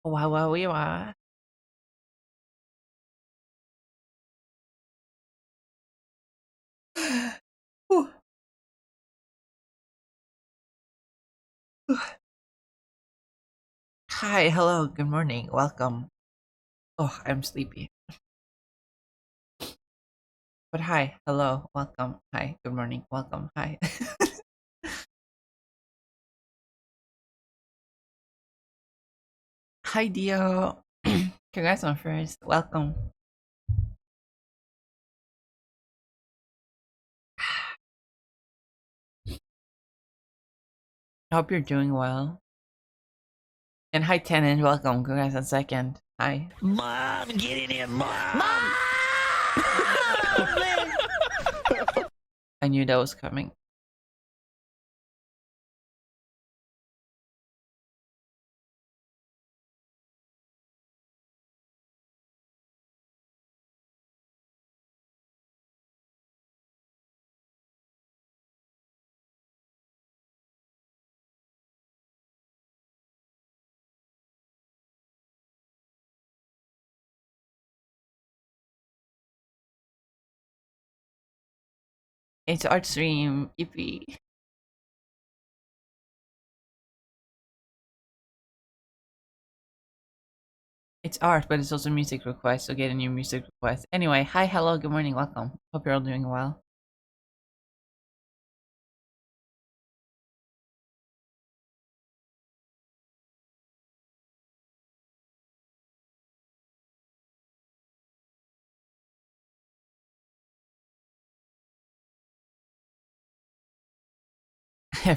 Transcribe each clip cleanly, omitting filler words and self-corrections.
Wow, wow, wow. Whew. Hi, hello, good morning, welcome. Oh, I'm sleepy. But hi, hello, welcome. Hi, good morning, welcome. Hi. Hi, Dio. Congrats on first. Welcome. I hope you're doing well. And hi, Tenon. Welcome. Congrats on second. Hi. Mom, get in here, Mom! I knew that was coming. It's art stream. Yippee. It's art, but it's also music request, so get a new music request. Anyway, hi, hello, good morning, welcome. Hope you're all doing well.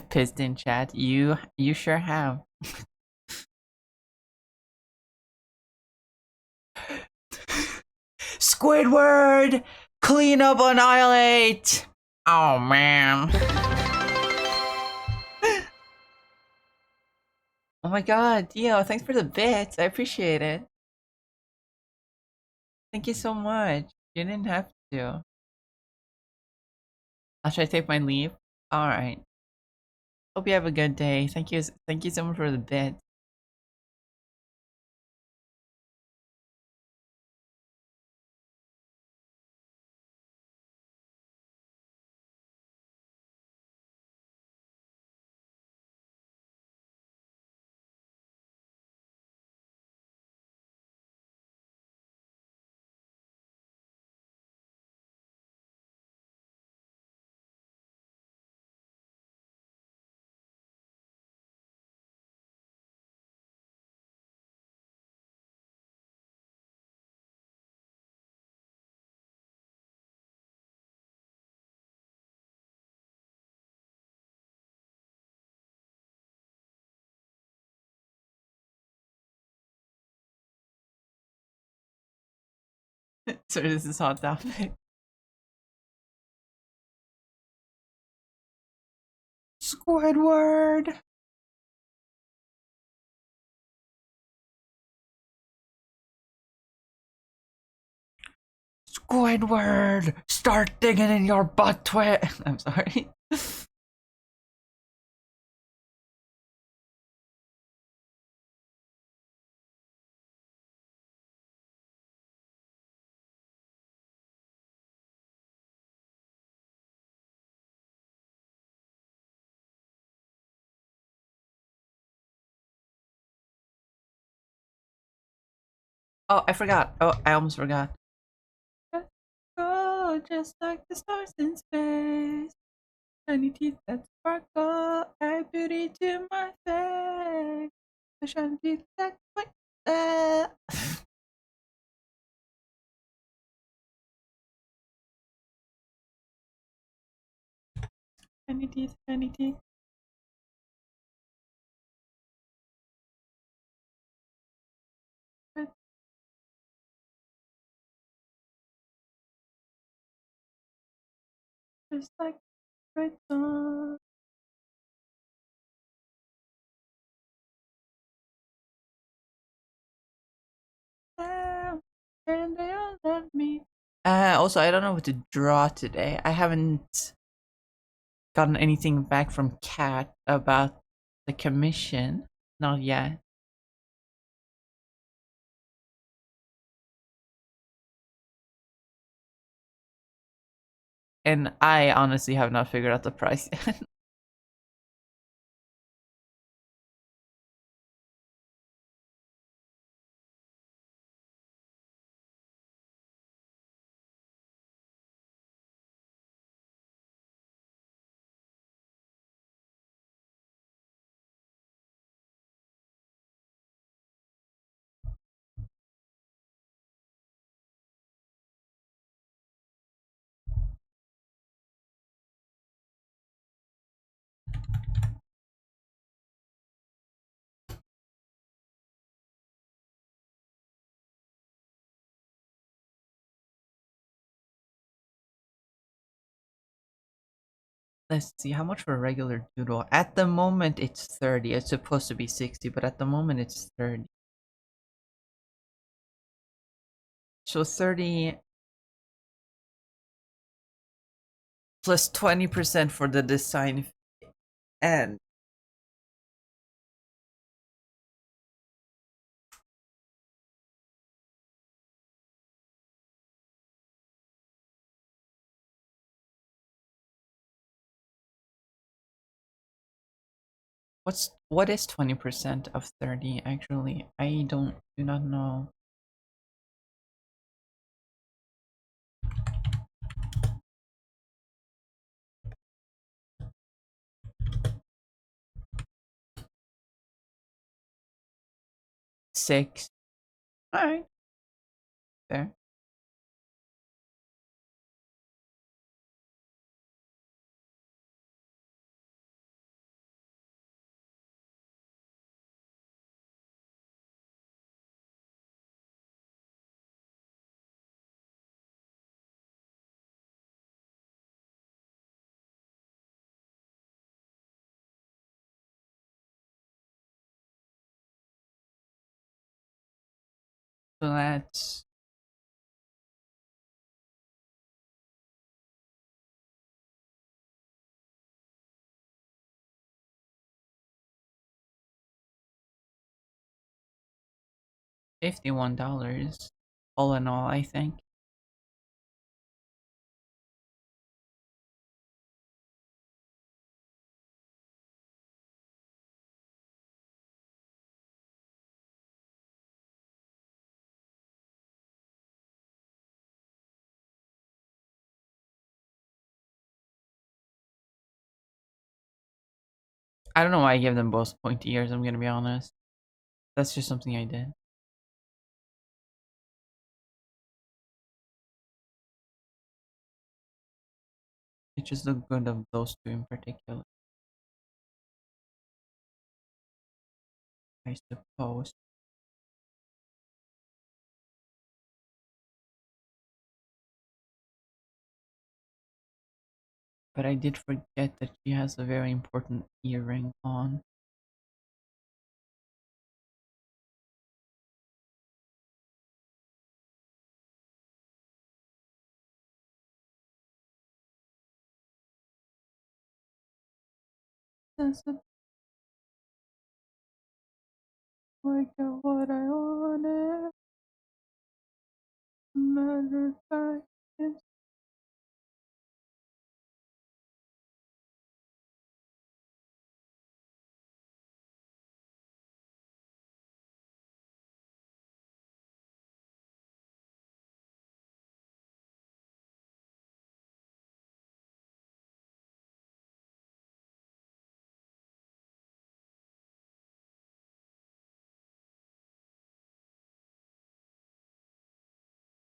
Piston chat, you sure have. Squidward! Clean up on aisle 8! Oh man. Oh my god, Dio, thanks for the bits. I appreciate it. Thank you so much. You didn't have to. Should I take my leave? Alright. Hope you have a good day. Thank you so much for the bits. So this is hot topic. Squidward! Squidward! Start digging in your butt twit! I'm sorry. Oh, I forgot. Oh, I almost forgot. Oh, just like the stars in space. Shiny teeth that sparkle, add beauty to my face. The shiny teeth that shiny teeth, shiny teeth. Just like red dawn. And they all love me. Also, I don't know what to draw today. I haven't gotten anything back from Kat about the commission. Not yet. And I honestly have not figured out the price yet. Let's see, how much for a regular doodle? At the moment, it's 30. It's supposed to be 60, but at the moment, it's 30. So 30 plus 20% for the design and what is 20% of 30 actually? I do not know. Six. Alright. There. So that's $51 all in all, I think. I don't know why I gave them both pointy ears, I'm gonna be honest. That's just something I did. It just looked good of those two in particular, I suppose. But I did forget that she has a very important earring on. That's a I got what I wanted. Matter of fact, it's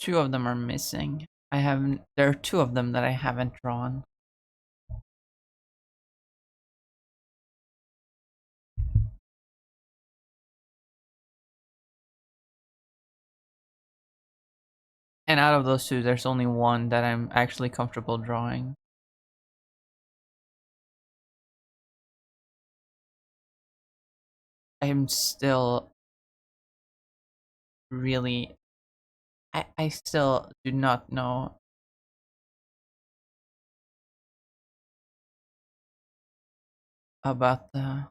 two of them are missing. There are two of them that I haven't drawn. And out of those two, there's only one that I'm actually comfortable drawing. I'm still really I still do not know about the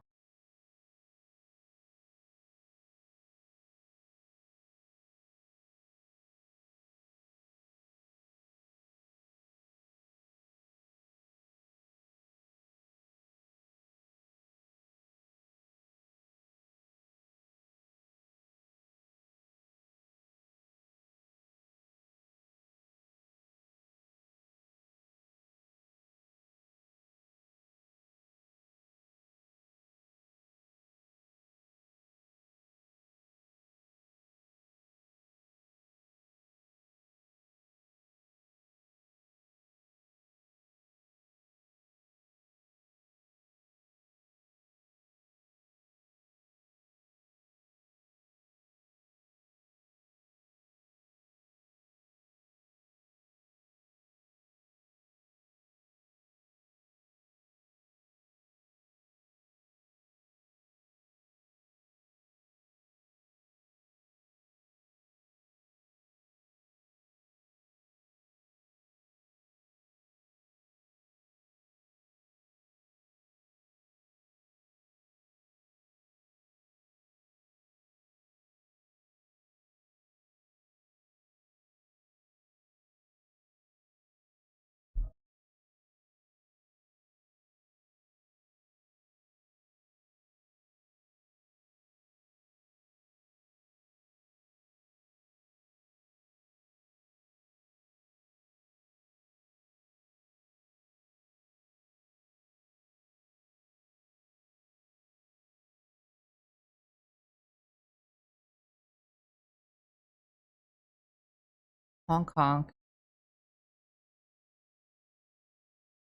Hong Kong.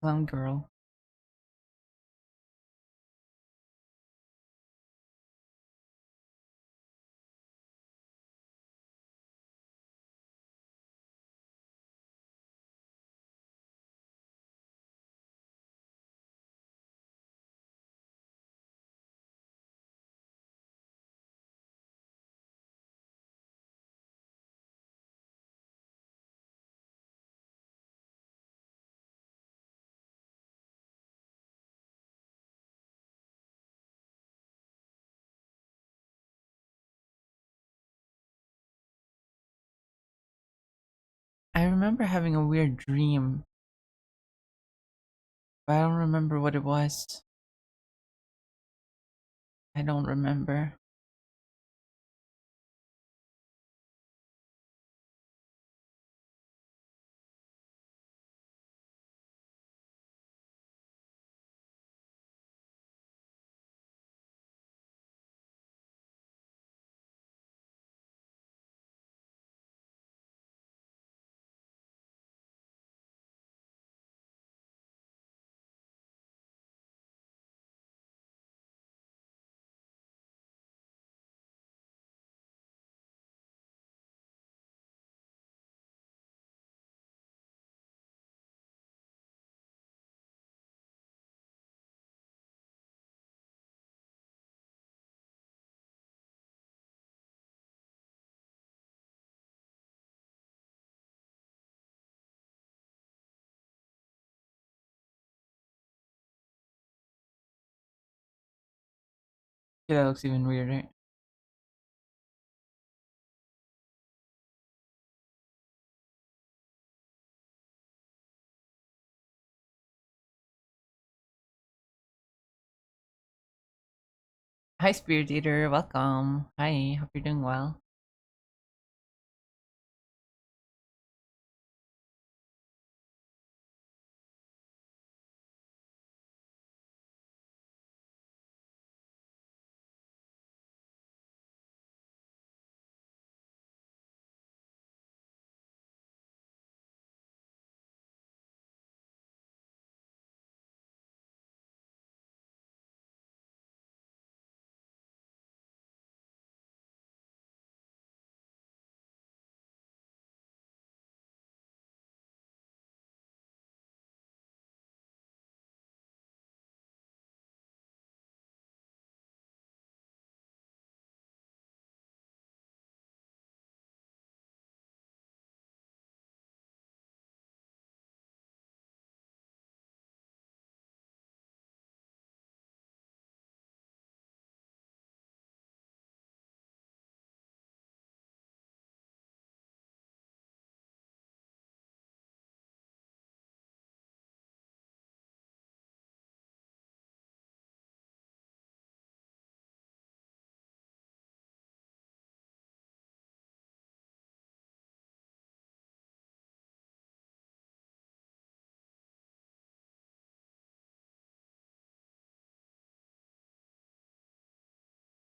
Clown girl. I remember having a weird dream, but I don't remember what it was. I don't remember. Yeah, that looks even weirder. Hi, Spirit Eater. Welcome. Hi. Hope you're doing well.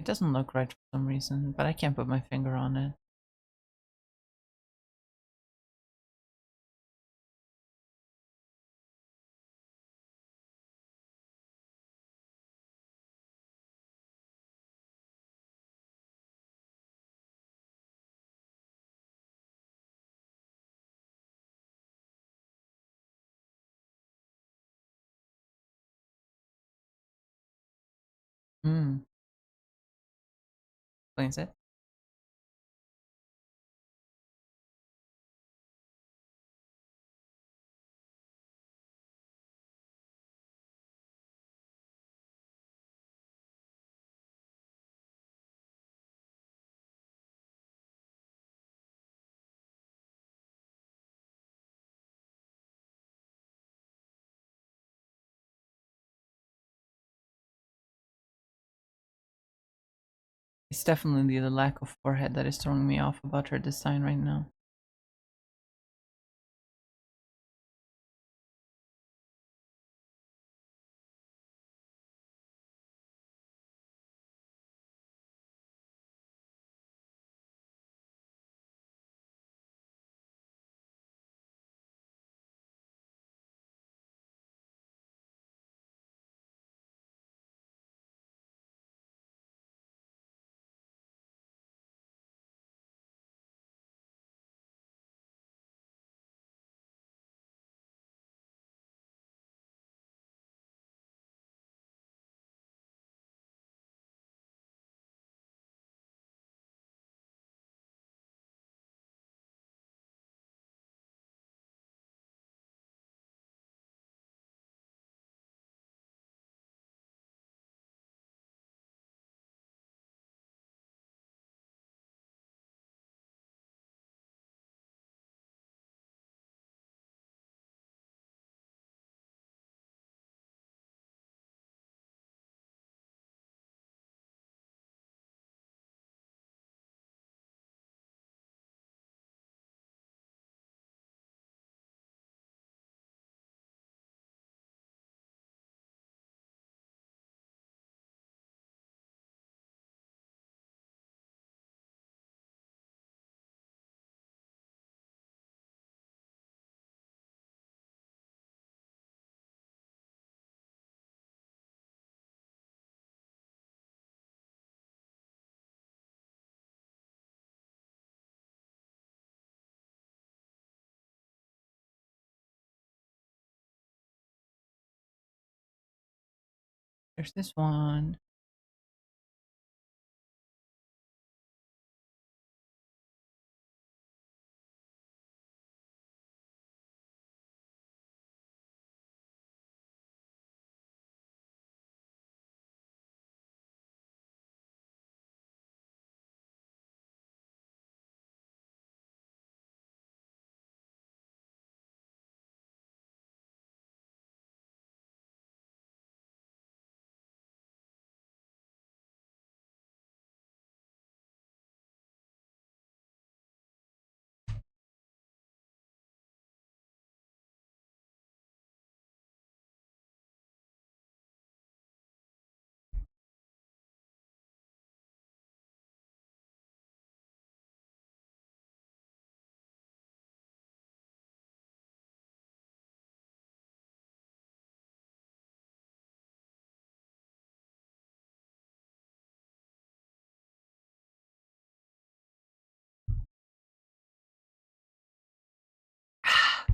It doesn't look right for some reason, but I can't put my finger on it. Hmm. Explains it. It's definitely the lack of forehead that is throwing me off about her design right now. There's this one.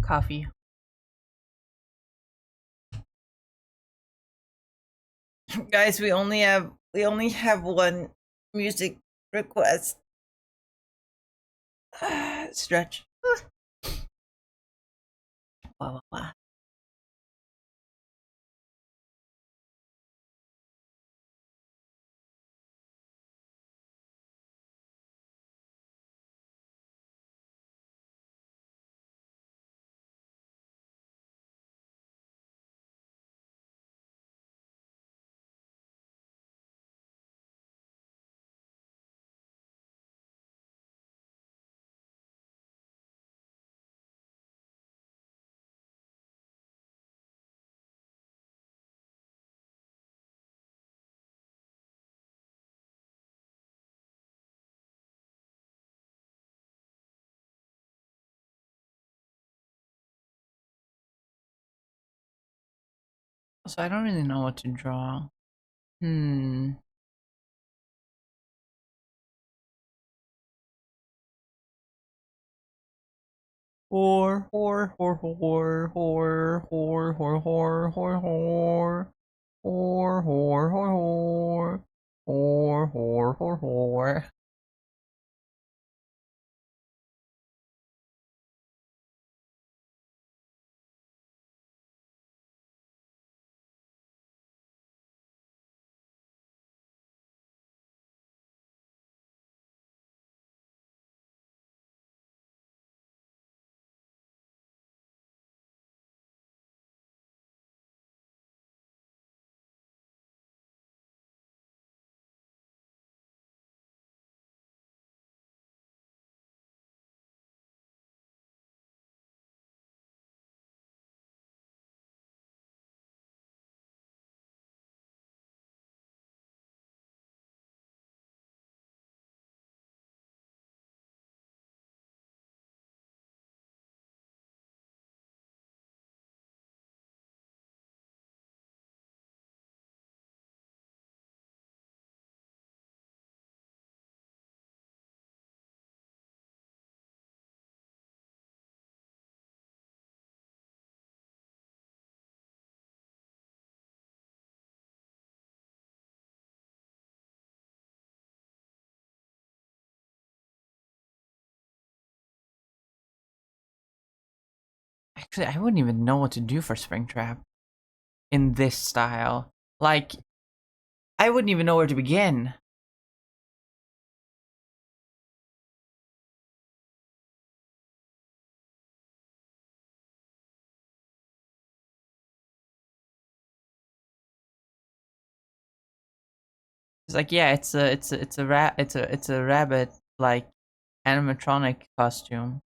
Coffee. Guys, we only have one music request. Stretch. Wah, wah, wah. So I don't really know what to draw. Hmm. Whore, whore, whore, whore, whore, whore, whore, whore, whore, whore, whore, whore, whore, whore, whore, whore. Actually, I wouldn't even know what to do for Springtrap in this style. Like, I wouldn't even know where to begin. It's like, yeah, it's a rabbit like animatronic costume.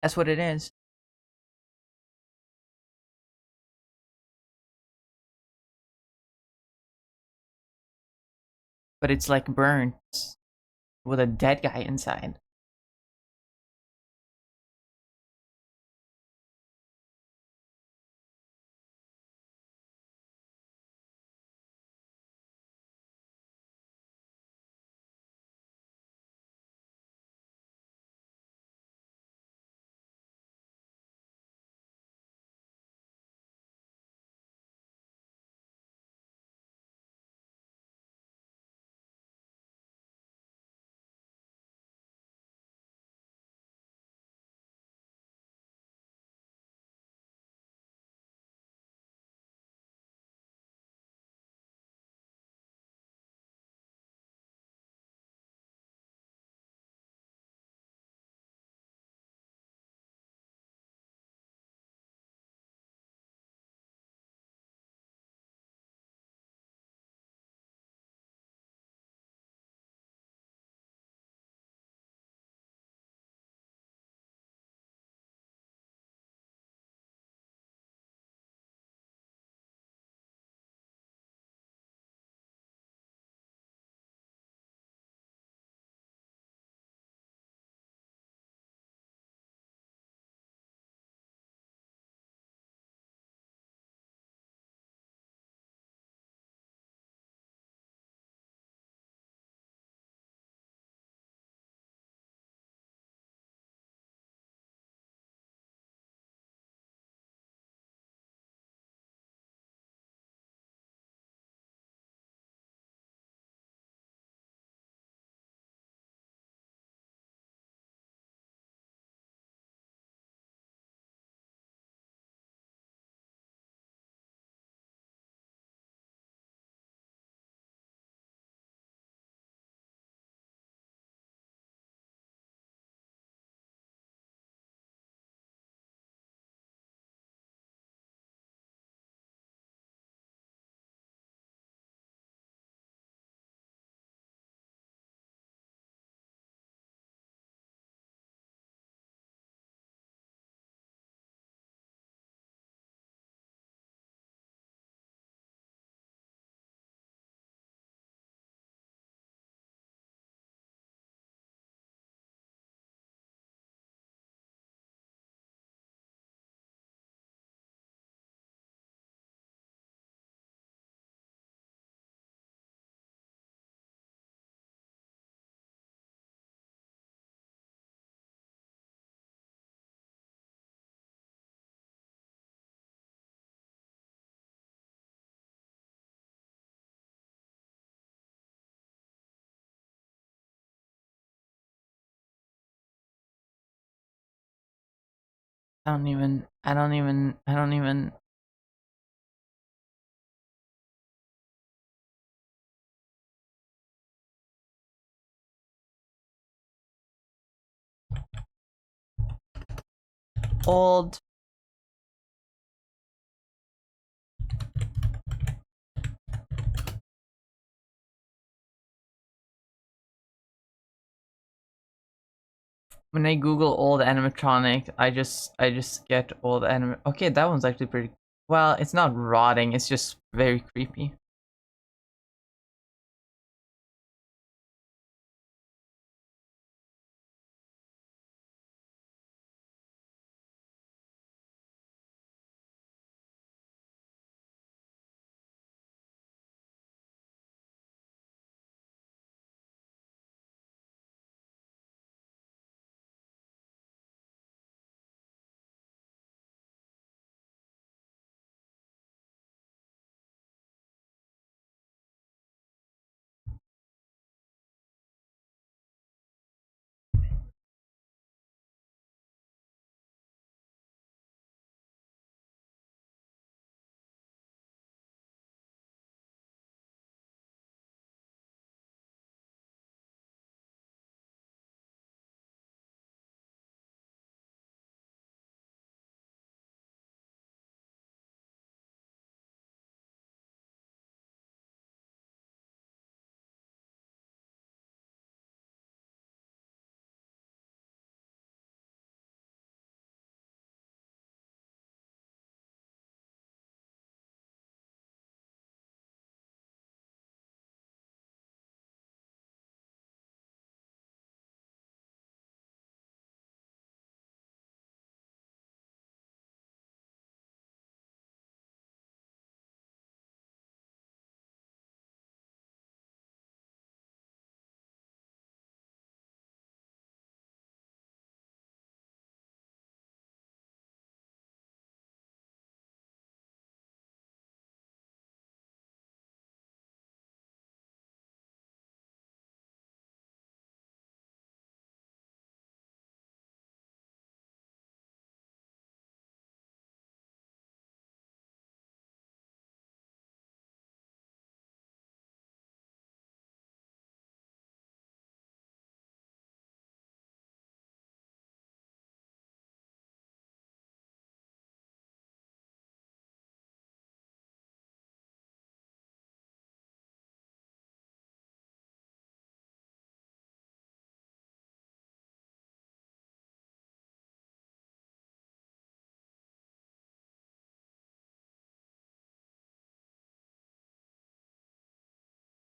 That's what it is. But it's like burnt with a dead guy inside. I don't even. Old. When I Google old animatronic, I just get old anime. Okay, that one's actually pretty. Well, it's not rotting. It's just very creepy.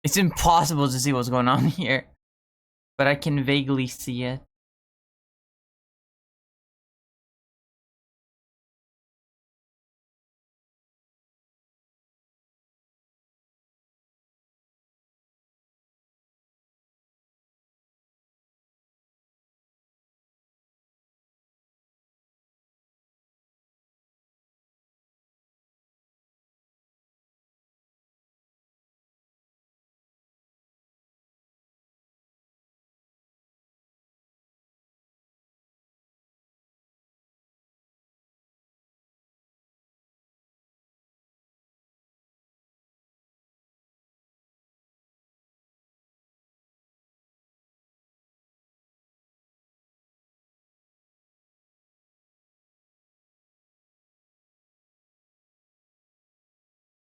It's impossible to see what's going on here, but I can vaguely see it.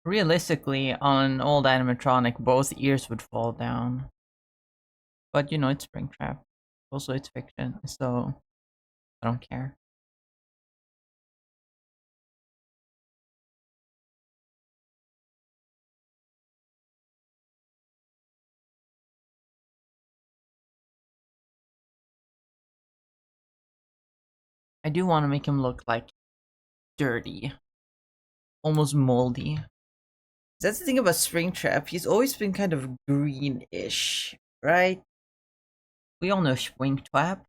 Realistically, on an old animatronic, both ears would fall down. But you know, it's Springtrap. Also, it's fiction, so I don't care. I do want to make him look like dirty, almost moldy. That's the thing about Springtrap. He's always been kind of greenish, right? We all know Springtrap.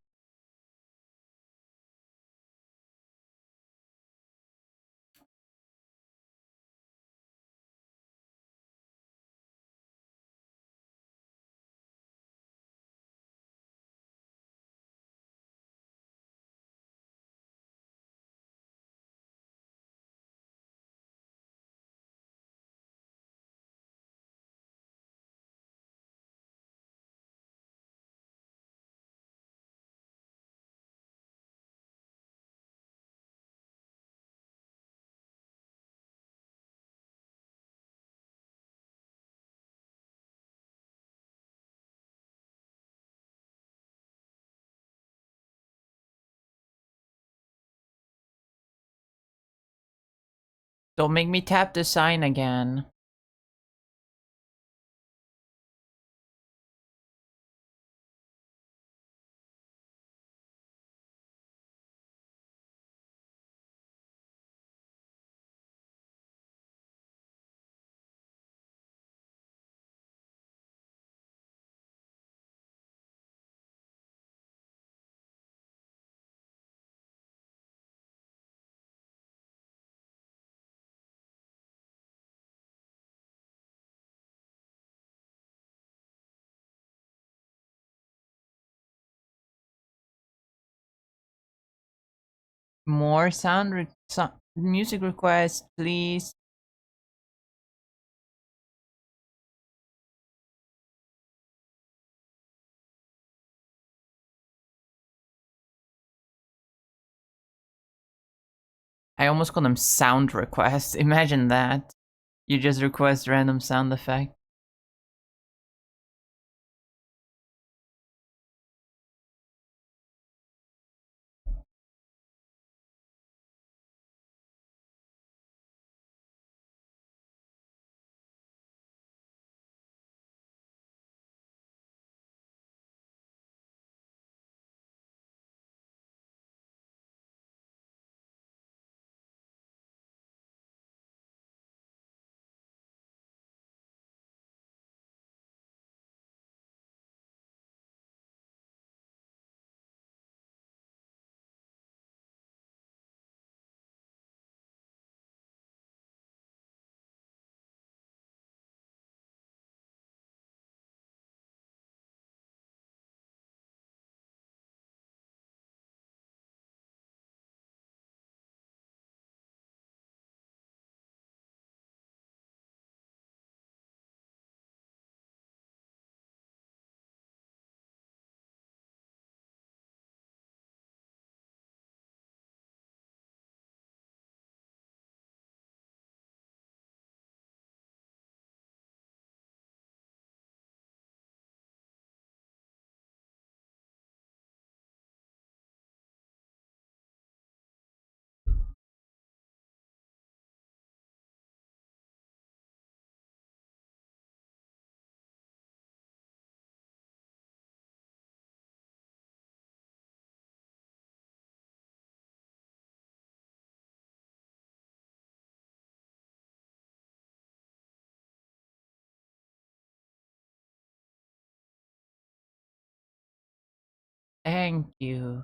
Don't make me tap the sign again. More music requests, please. I almost call them sound requests. Imagine that. You just request random sound effect. Thank you.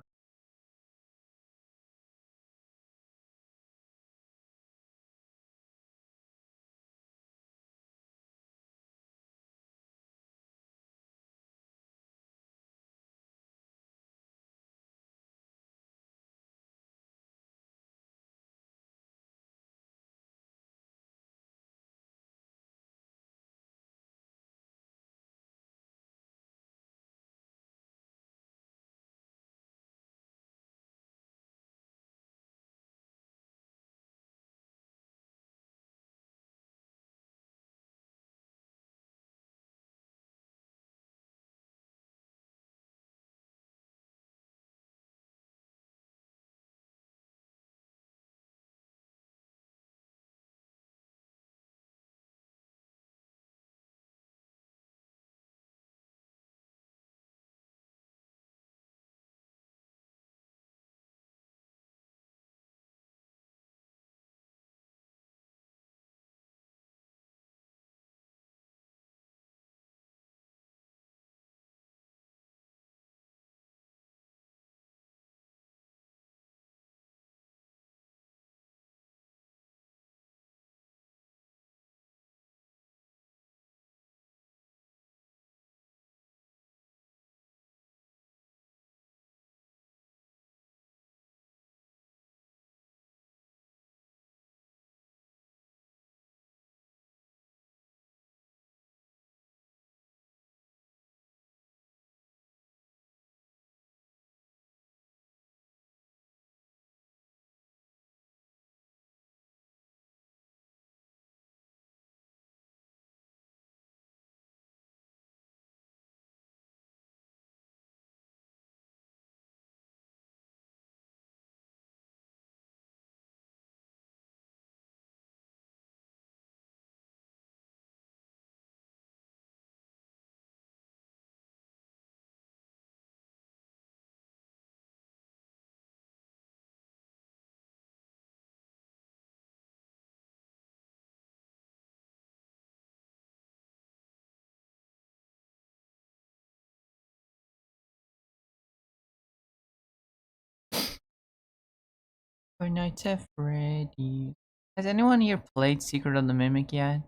Five Nights at Freddy's. Has anyone here played Secret of the Mimic yet?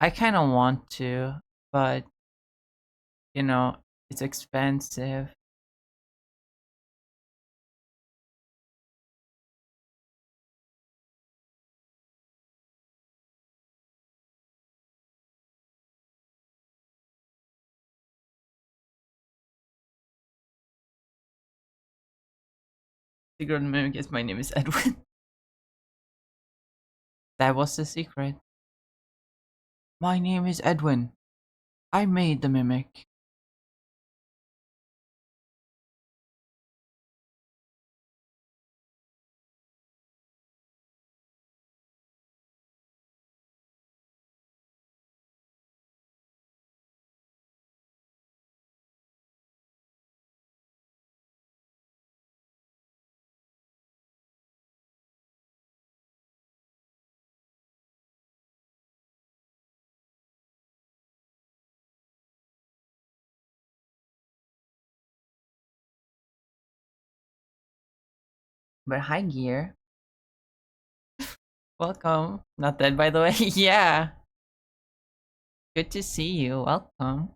I kind of want to, but you know, it's expensive. Secret of the Mimic is my name is Edwin. That was the secret. My name is Edwin. I made the mimic. But hi, Gear. Welcome. Not dead, by the way. Yeah. Good to see you. Welcome.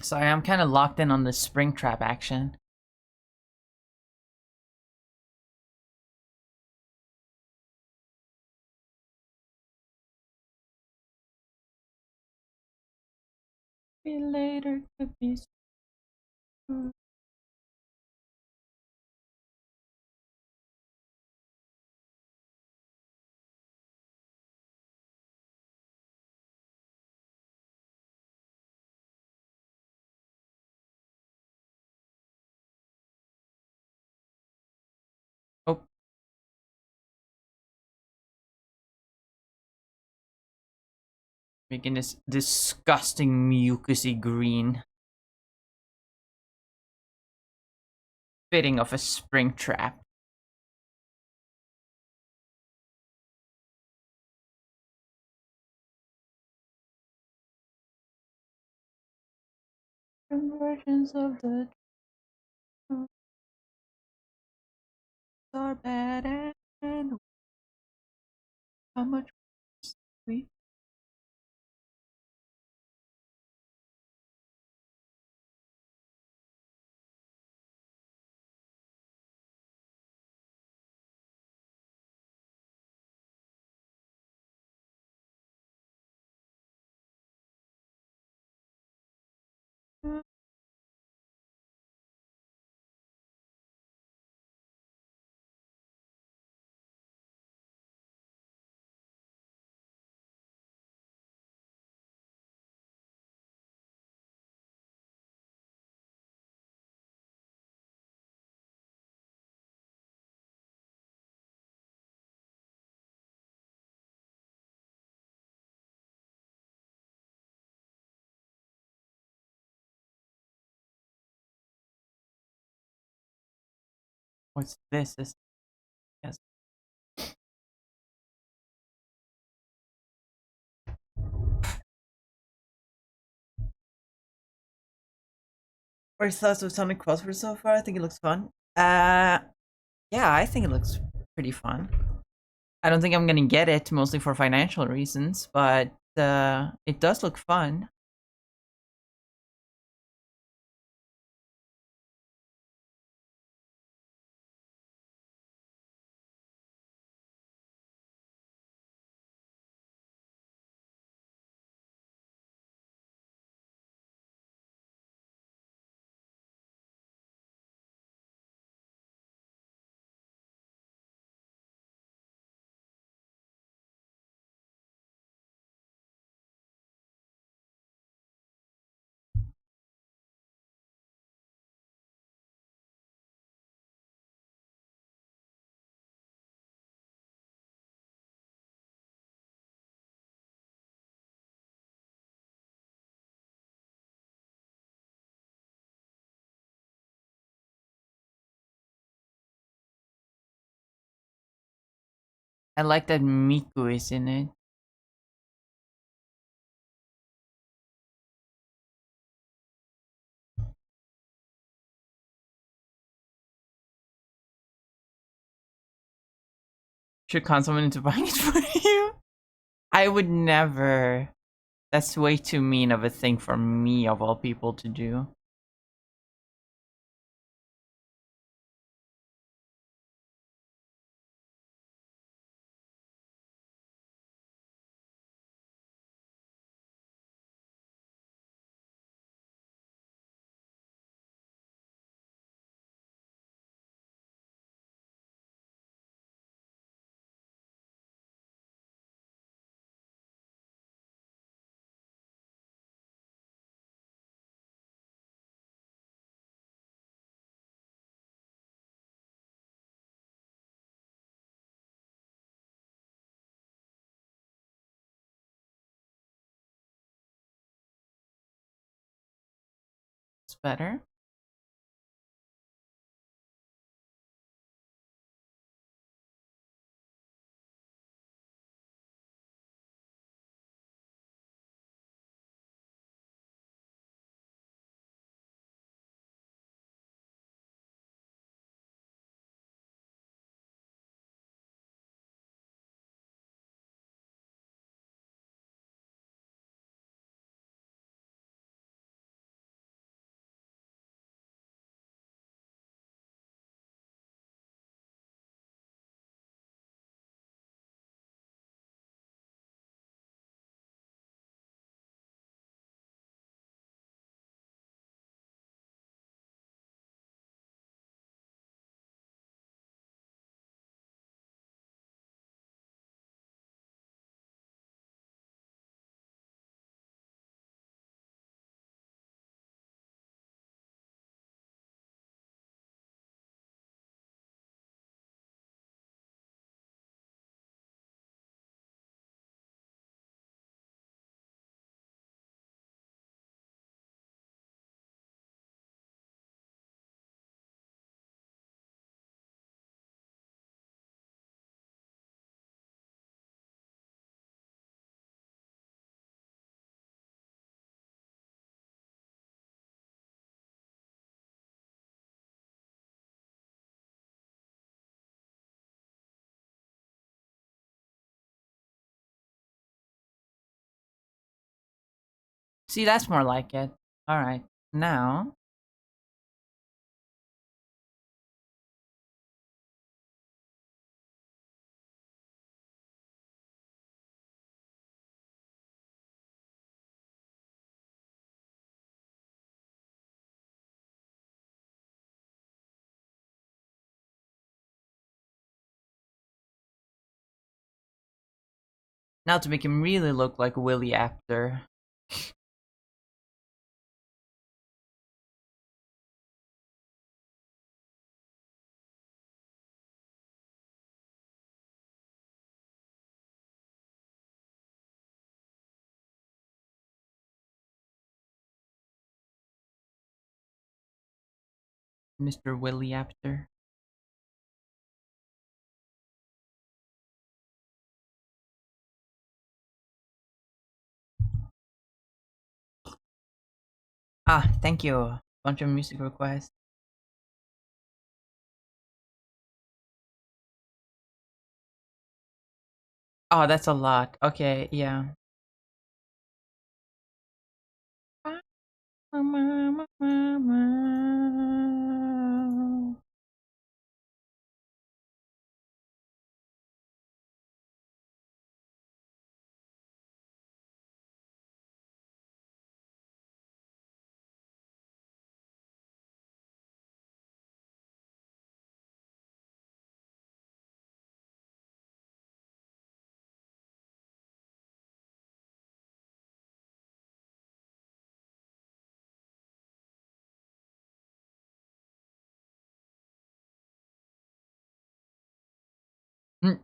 Sorry, I'm kind of locked in on the Springtrap action. Be later could be soon. Oh, making this disgusting mucusy green. Fitting of a Springtrap. Versions of the truth are bad and how much we What's this? This yes. First thoughts of Sonic Crossword so far? I think it looks fun. Yeah, I think it looks pretty fun. I don't think I'm gonna get it, mostly for financial reasons, but it does look fun. I like that Miku is in it. Should con someone into buying it for you? I would never. That's way too mean of a thing for me, of all people, to do. It's better. See, that's more like it. Alright, now. Now to make him really look like Willie Apter. Mr. Willie Apter. Ah, thank you. Bunch of music requests. Oh, that's a lot. Okay, yeah. Mm.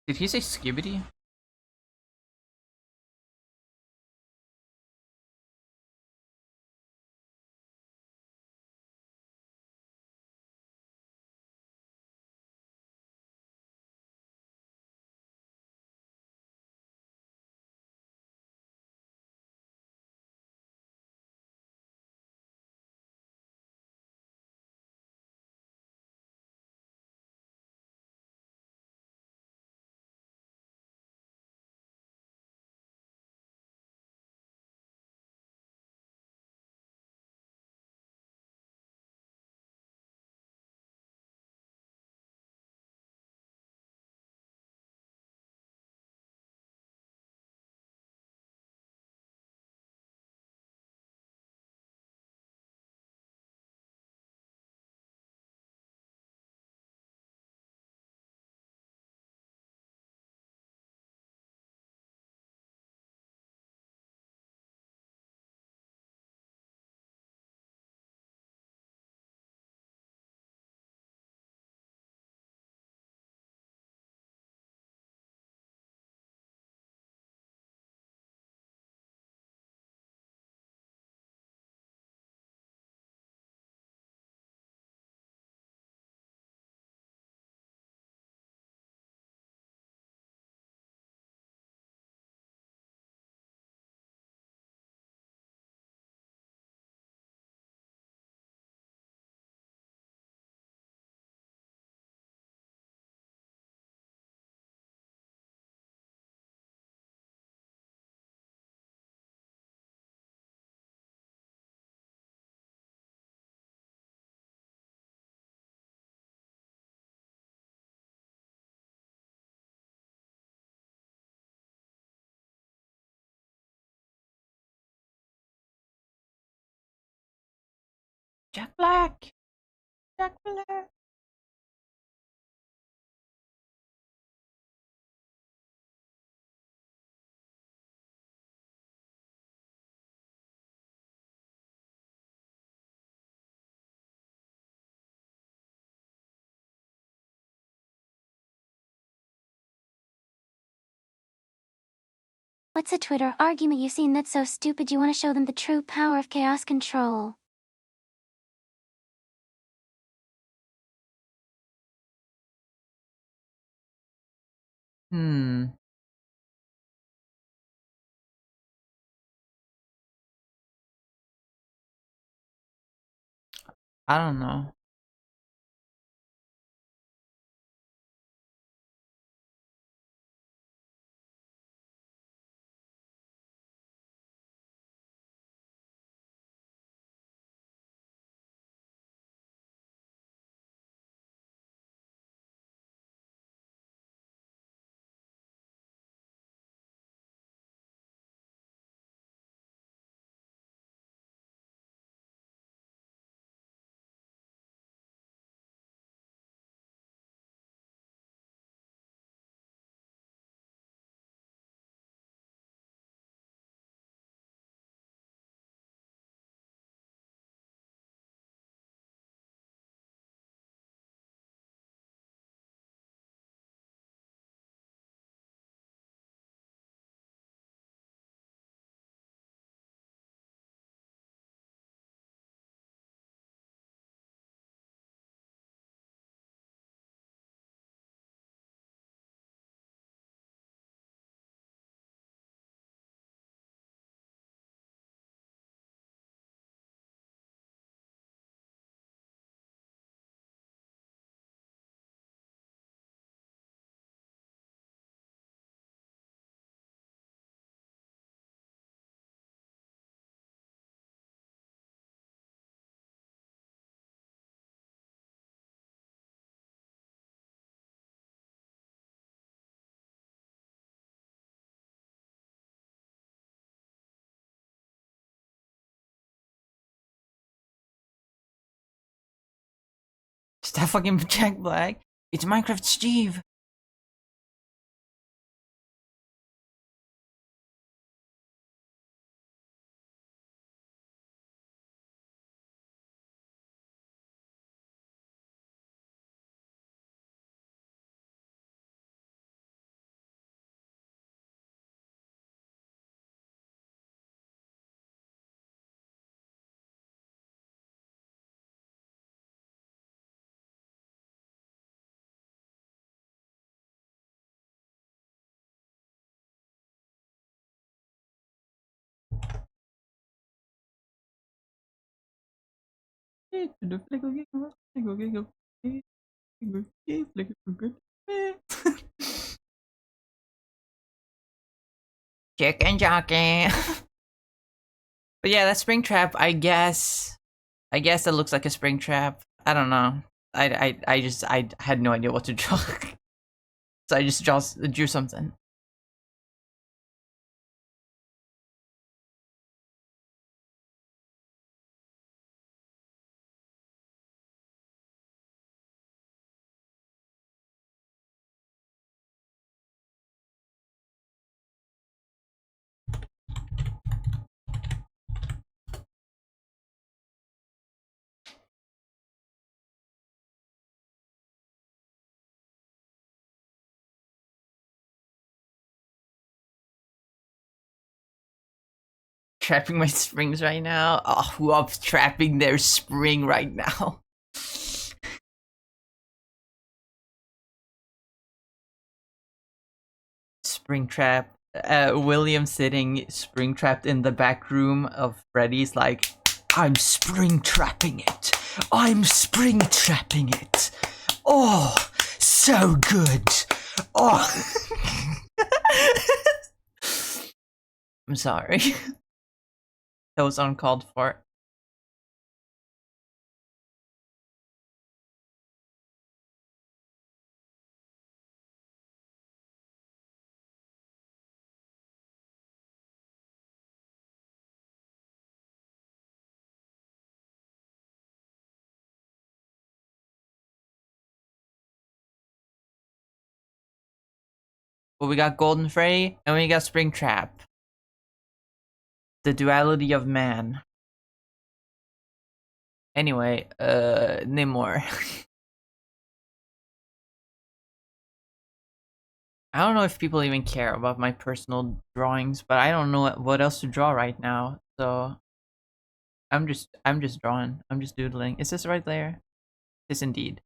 Did he say skibbity? Jack Black! Jack Black! What's a Twitter argument you've seen that's so stupid you want to show them the true power of chaos control? Hmm. I don't know. Is that fucking Jack Black? It's Minecraft Steve. Chicken jockey. But yeah, that spring trap. I guess. I guess that looks like a spring trap. I don't know. I had no idea what to draw, so I just drew something. Trapping my springs right now. Oh, who up trapping their spring right now? Spring trap. William sitting spring trapped in the back room of Freddy's, like, I'm spring trapping it. I'm spring trapping it. Oh, so good. Oh. I'm sorry. That was uncalled for. But we got Golden Freddy and we got Spring Trap. The duality of man. Anyway, name more. I don't know if people even care about my personal drawings, but I don't know what else to draw right now. So I'm just drawing. I'm just doodling. Is this right there? This indeed.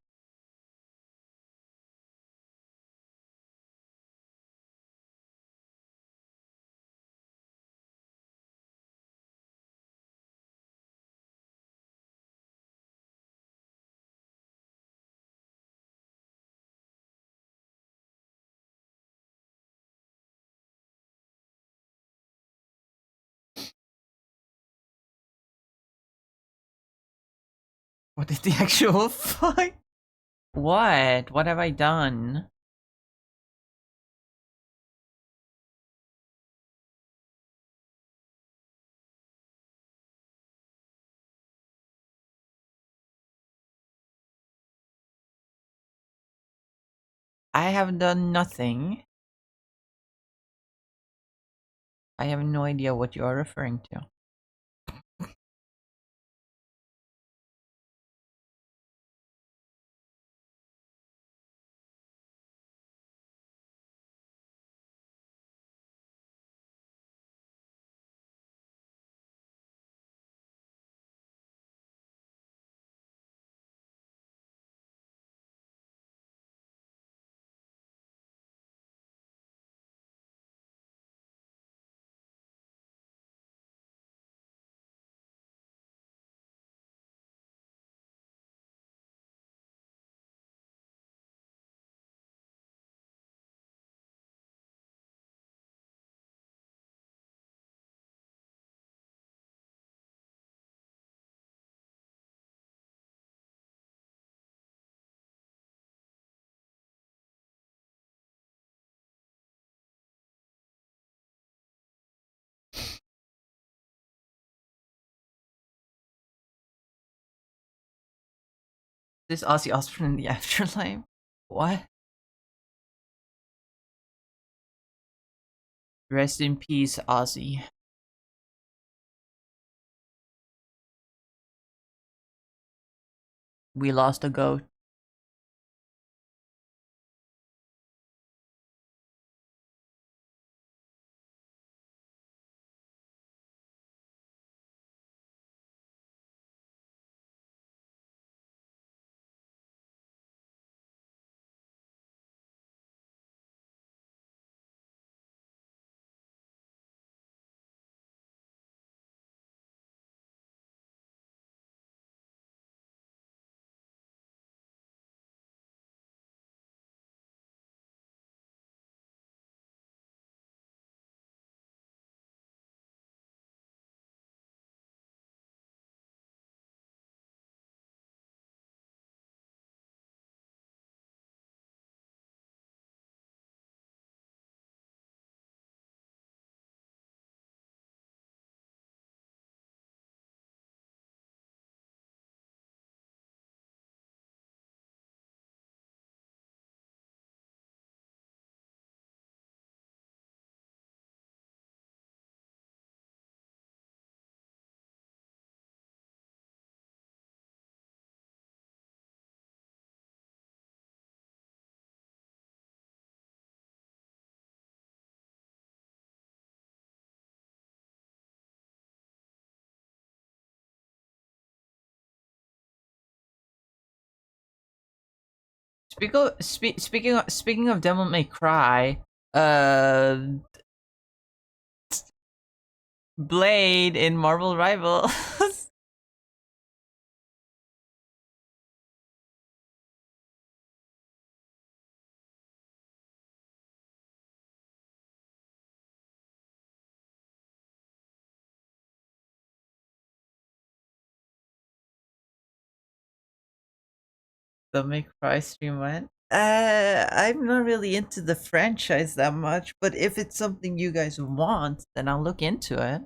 What is the actual fuck? What? What have I done? I have done nothing. I have no idea what you are referring to. This Ozzy Osbourne in the afterlife? What? Rest in peace, Ozzy. We lost a goat. Speaking of Devil May Cry, uh, Blade in Marvel Rivals. The May Cry stream went. I'm not really into the franchise that much, but if it's something you guys want, then I'll look into it.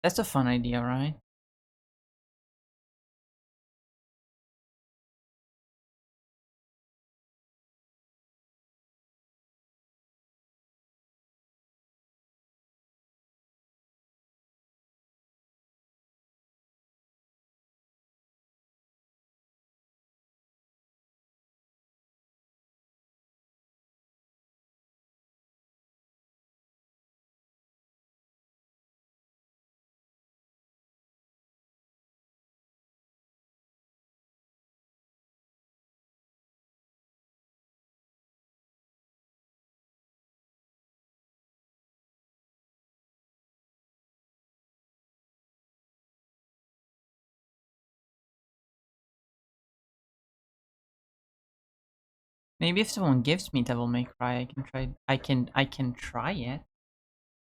That's a fun idea, right? Maybe if someone gives me Devil May Cry, I can try. I can try it.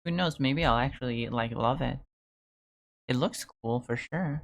Who knows? Maybe I'll actually like love it. It looks cool for sure.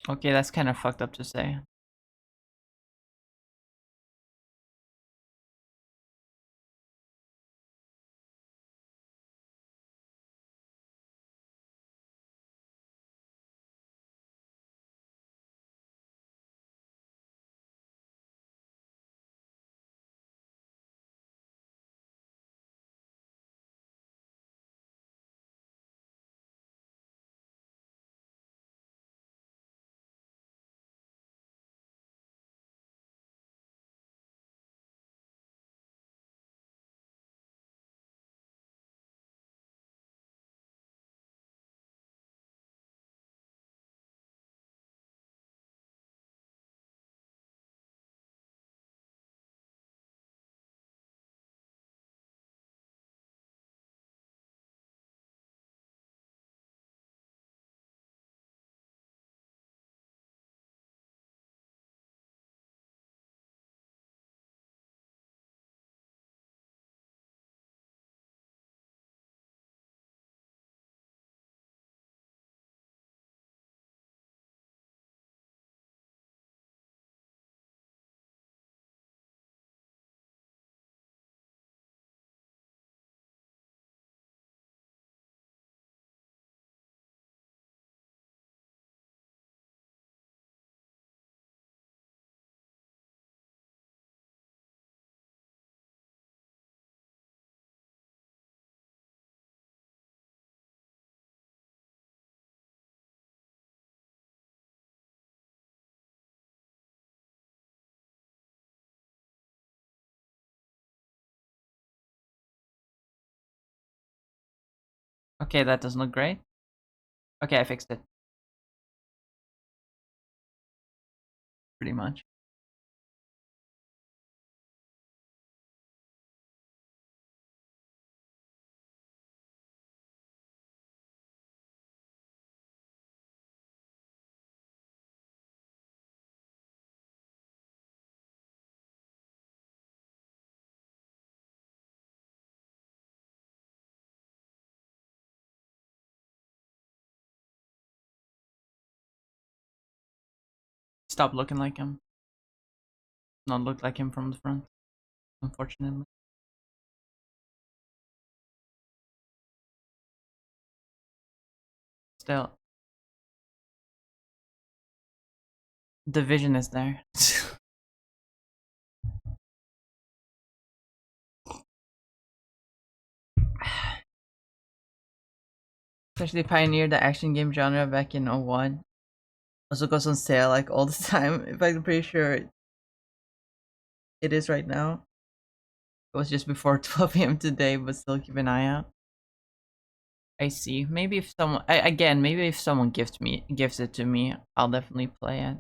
Okay, that's kind of fucked up to say. Okay, that doesn't look great. Okay, I fixed it. Pretty much. Stop looking like him. Not look like him from the front, unfortunately. Still, the vision is there. Especially pioneered the action game genre back in 01. Also goes on sale like all the time. In fact, I'm pretty sure it is right now. It was just before 12 p.m. today, but still keep an eye out. I see. Maybe if someone again, maybe if someone gives it to me, I'll definitely play it.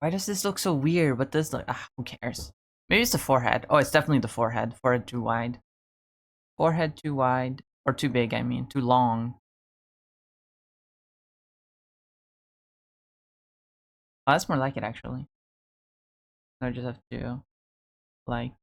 Why does this look so weird? But this look, who cares? Maybe it's the forehead. Oh, it's definitely the forehead. Forehead too wide. Forehead too wide. Or too big, I mean. Too long. Oh, that's more like it, actually. I just have to, like...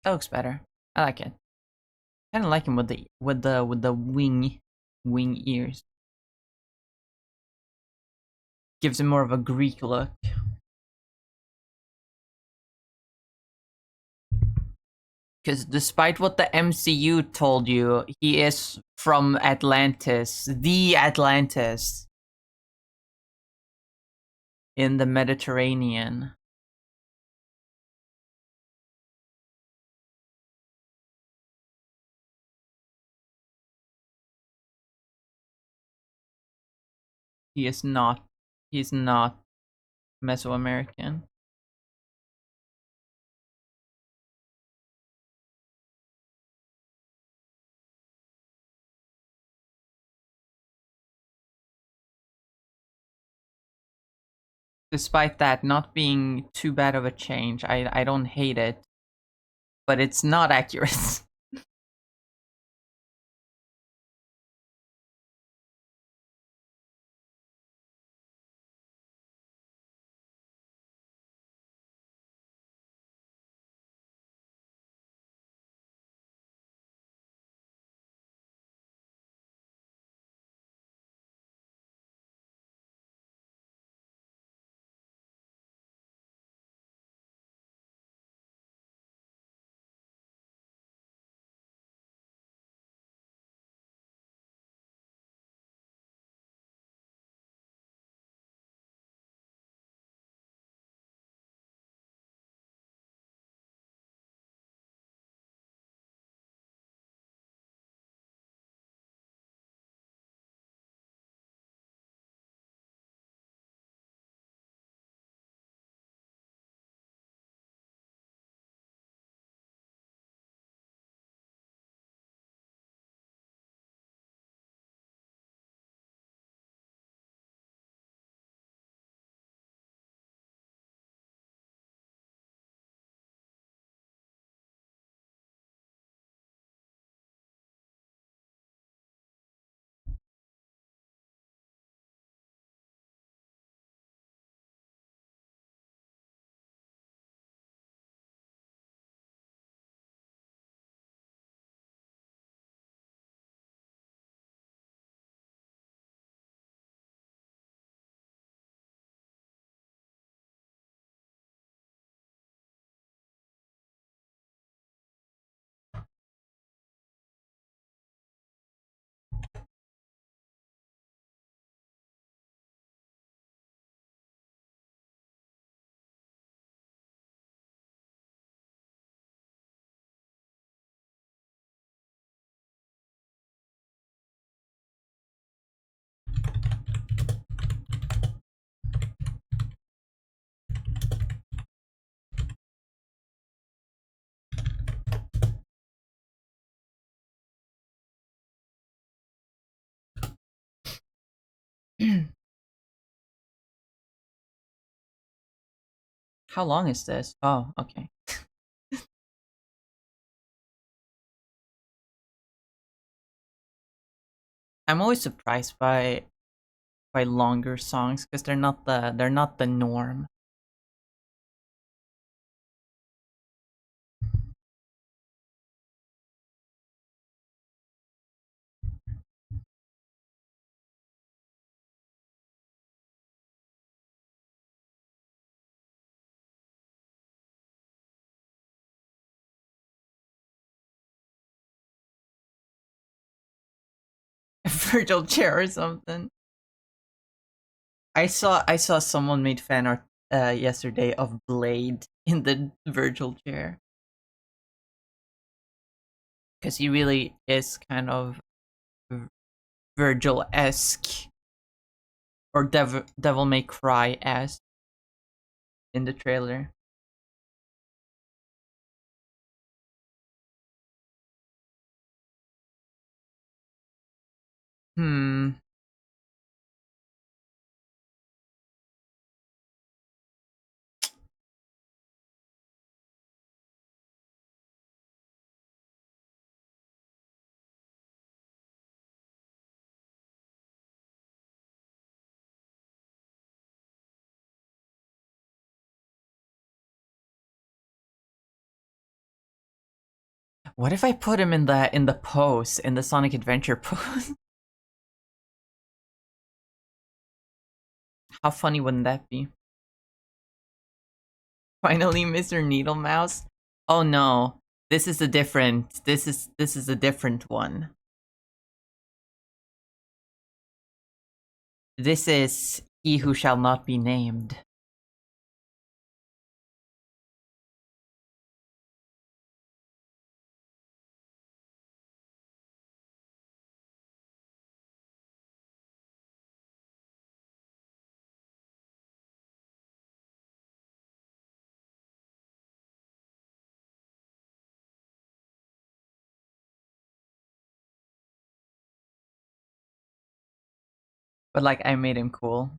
That looks better. I like it. Kind of like him with the wing ears. Gives him more of a Greek look. Because despite what the MCU told you, he is from Atlantis, the Atlantis in the Mediterranean. He is not. He's not Mesoamerican. Despite that not being too bad of a change, I don't hate it, but it's not accurate. How long is this? Oh, okay. I'm always surprised by longer songs because they're not the norm. Virtual chair or something. I saw someone made fan art yesterday of Blade in the virtual chair because he really is kind of Virgil-esque or Devil May Cry-esque in the trailer. Hmm. What if I put him in the pose, in the Sonic Adventure pose? How funny wouldn't that be? Finally, Mr. Needle Mouse. Oh no, this is a different. This is a different one. This is He Who Shall Not Be Named. But like, I made him cool.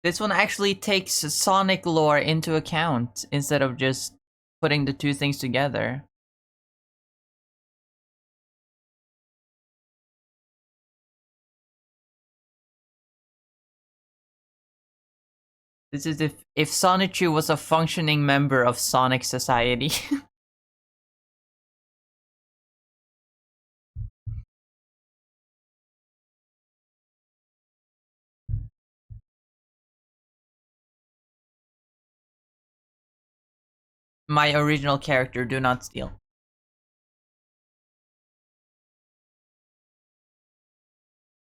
This one actually takes Sonic lore into account instead of just putting the two things together. This is if Sonichu was a functioning member of Sonic Society. My original character, do not steal.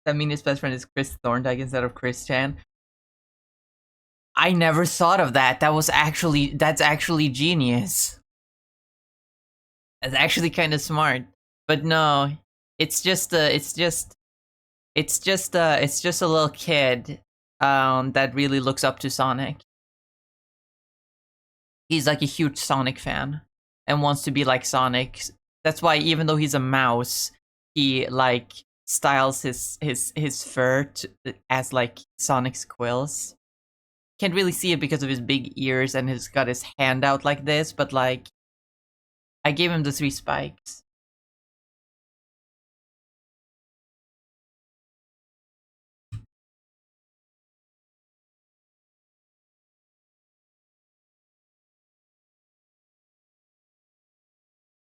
That mean his best friend is Chris Thorndyke instead of Chris Chan. I never thought of that. That's actually genius. That's actually kind of smart. But no, it's just a little kid that really looks up to Sonic. He's like a huge Sonic fan and wants to be like Sonic. That's why even though he's a mouse, he like styles his fur as like Sonic's quills. Can't really see it because of his big ears and he's got his hand out like this, but like I gave him the 3 spikes.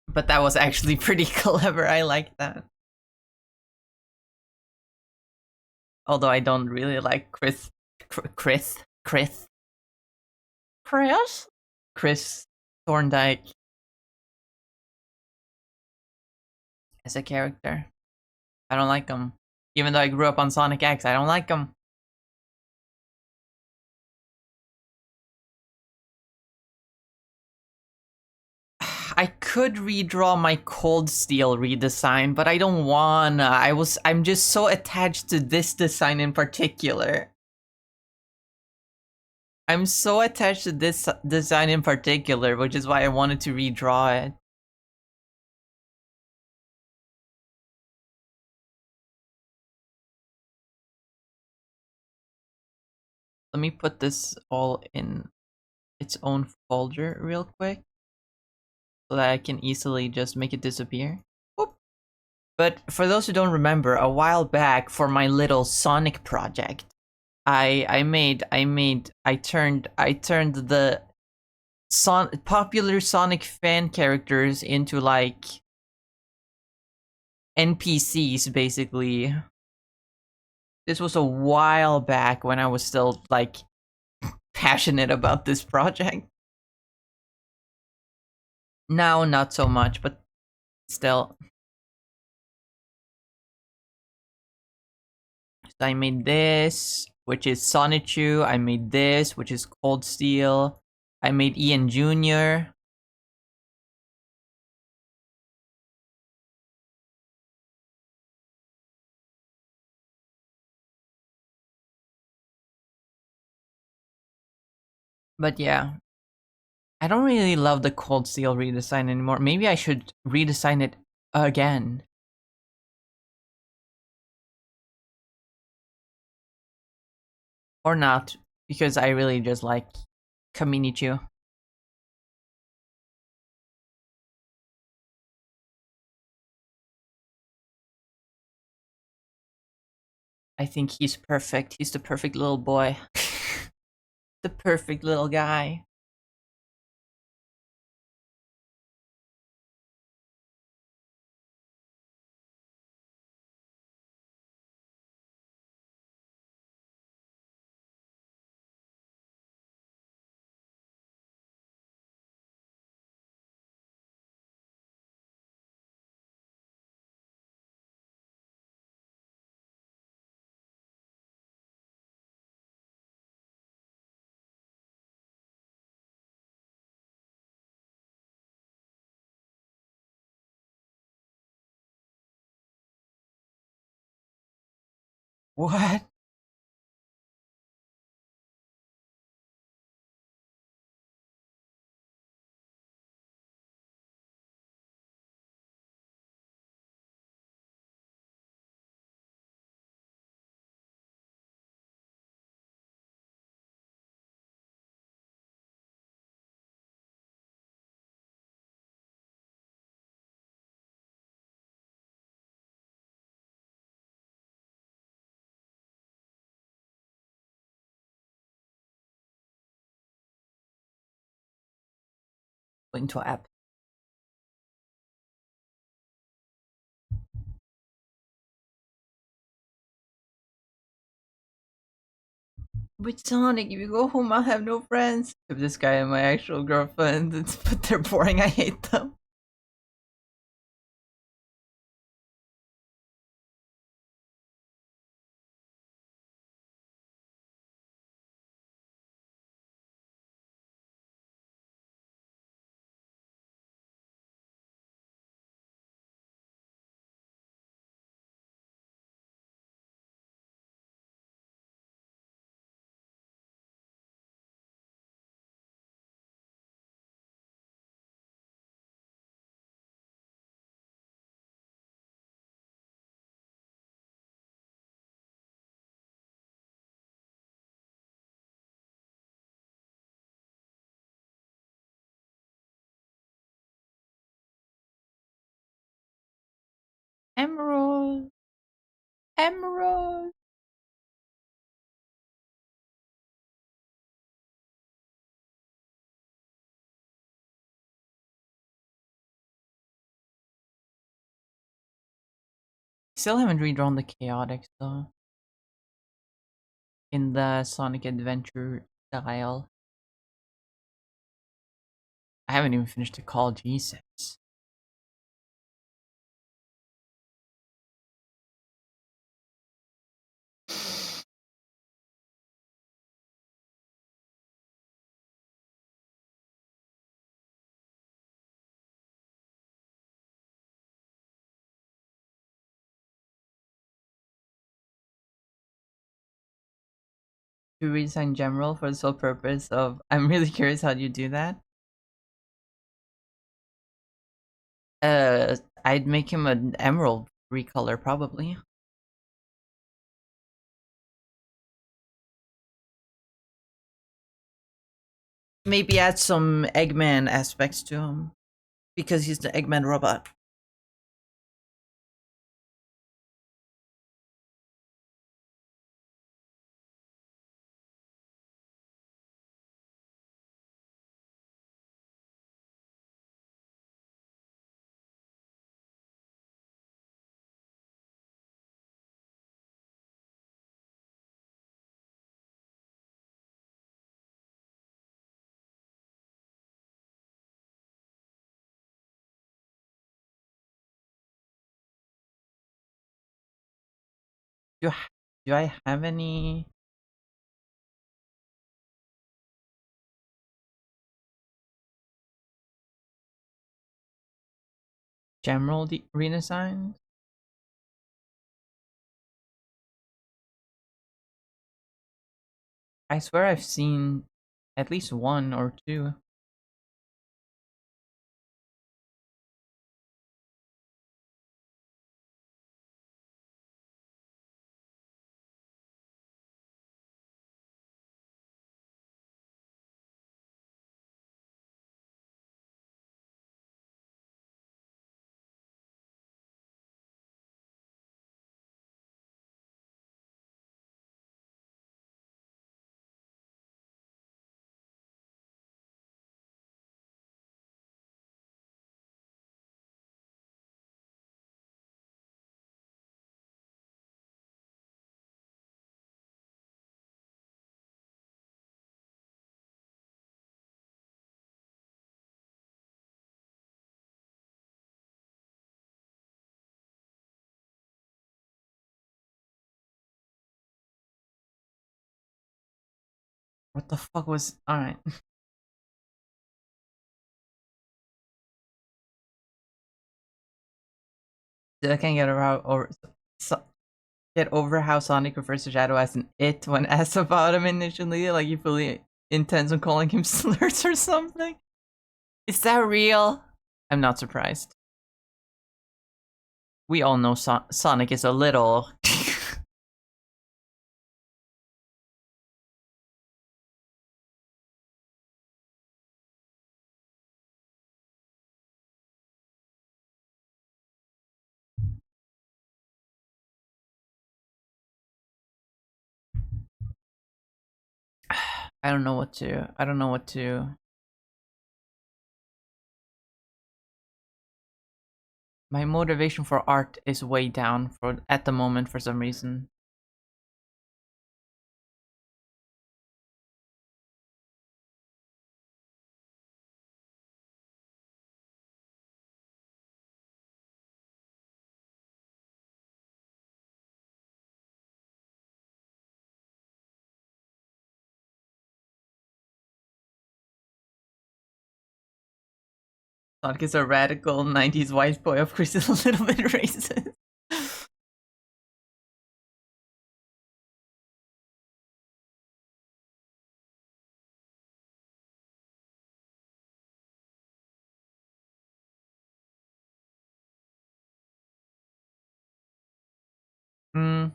But that was actually pretty clever. I like that. Although I don't really like Chris Thorndyke as a character. I don't like him. Even though I grew up on Sonic X, I don't like him. I could redraw my Cold Steel redesign, but I don't wanna. I'm just so attached to this design in particular. I'm so attached to this design in particular, which is why I wanted to redraw it. Let me put this all in its own folder real quick so that I can easily just make it disappear. Whoop. But for those who don't remember, a while back for my little Sonic project, I turned the popular Sonic fan characters into like NPCs basically. This was a while back when I was still like passionate about this project. Now not so much, but still. So I made this, which is Sonichu. I made this, which is Cold Steel. I made Ian Jr. But yeah, I don't really love the Cold Steel redesign anymore. Maybe I should redesign it again. Or not, because I really just like Kaminichu. I think he's perfect. He's the perfect little boy. The perfect little guy. What? Into app. With Sonic, if you go home, I'll have no friends. If this guy and my actual girlfriend, but they're boring, I hate them. Emerald. Emerald. Still haven't redrawn the chaotics though. In the Sonic Adventure style. I haven't even finished the Call Jesus. to redesign Gemerald for the sole purpose of I'm really curious how you do that. I'd make him an emerald recolor probably. Maybe add some Eggman aspects to him because he's the Eggman robot. Do I have any? Gemerald redesigns? I swear I've seen at least one or two. What the fuck was? Alright. I can't get around or get over how Sonic refers to Shadow as an it when asked about him initially. Like he fully intends on calling him slurs or something. Is that real? I'm not surprised. We all know Sonic is a little. I don't know what to. I don't know what to. My motivation for art is way down for at the moment for some reason. Sonic is a radical 90s white boy. Of course, he's a little bit racist. Hmm.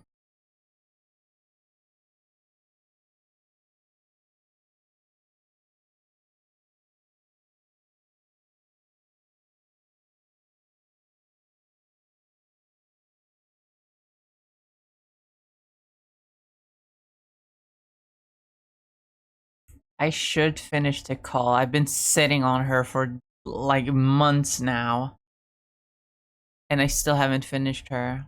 I should finish the call. I've been sitting on her for like months now. And I still haven't finished her.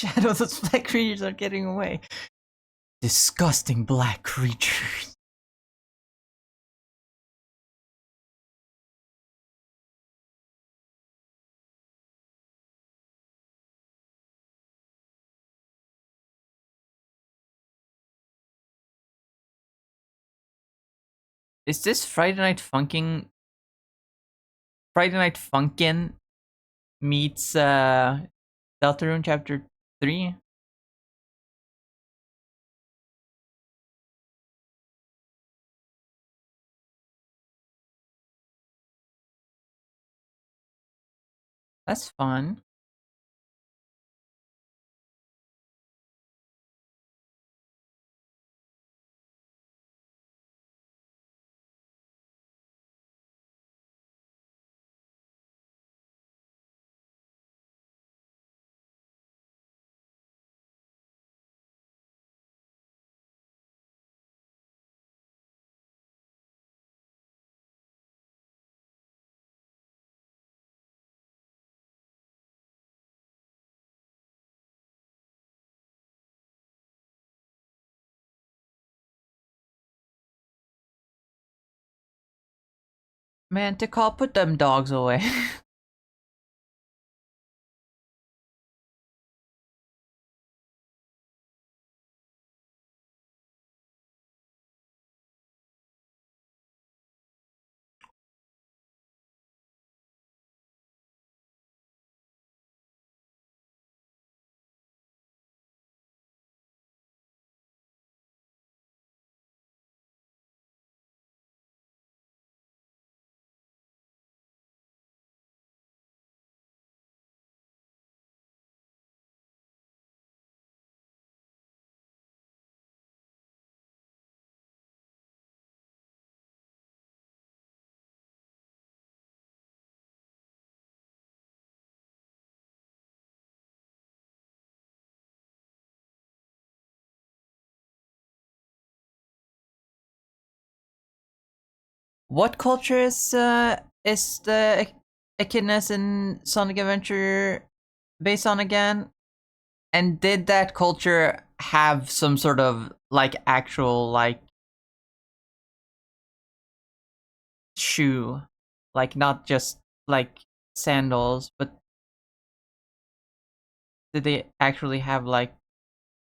shadow, those black creatures are getting away. Disgusting black creatures. Is this Friday Night Funkin'? Friday Night Funkin' meets Deltarune Chapter 3? That's fun. Man, Tikal, put them dogs away. What culture is the echidnas in Sonic Adventure based on again? And did that culture have some sort of like actual like shoe, like not just like sandals, but did they actually have like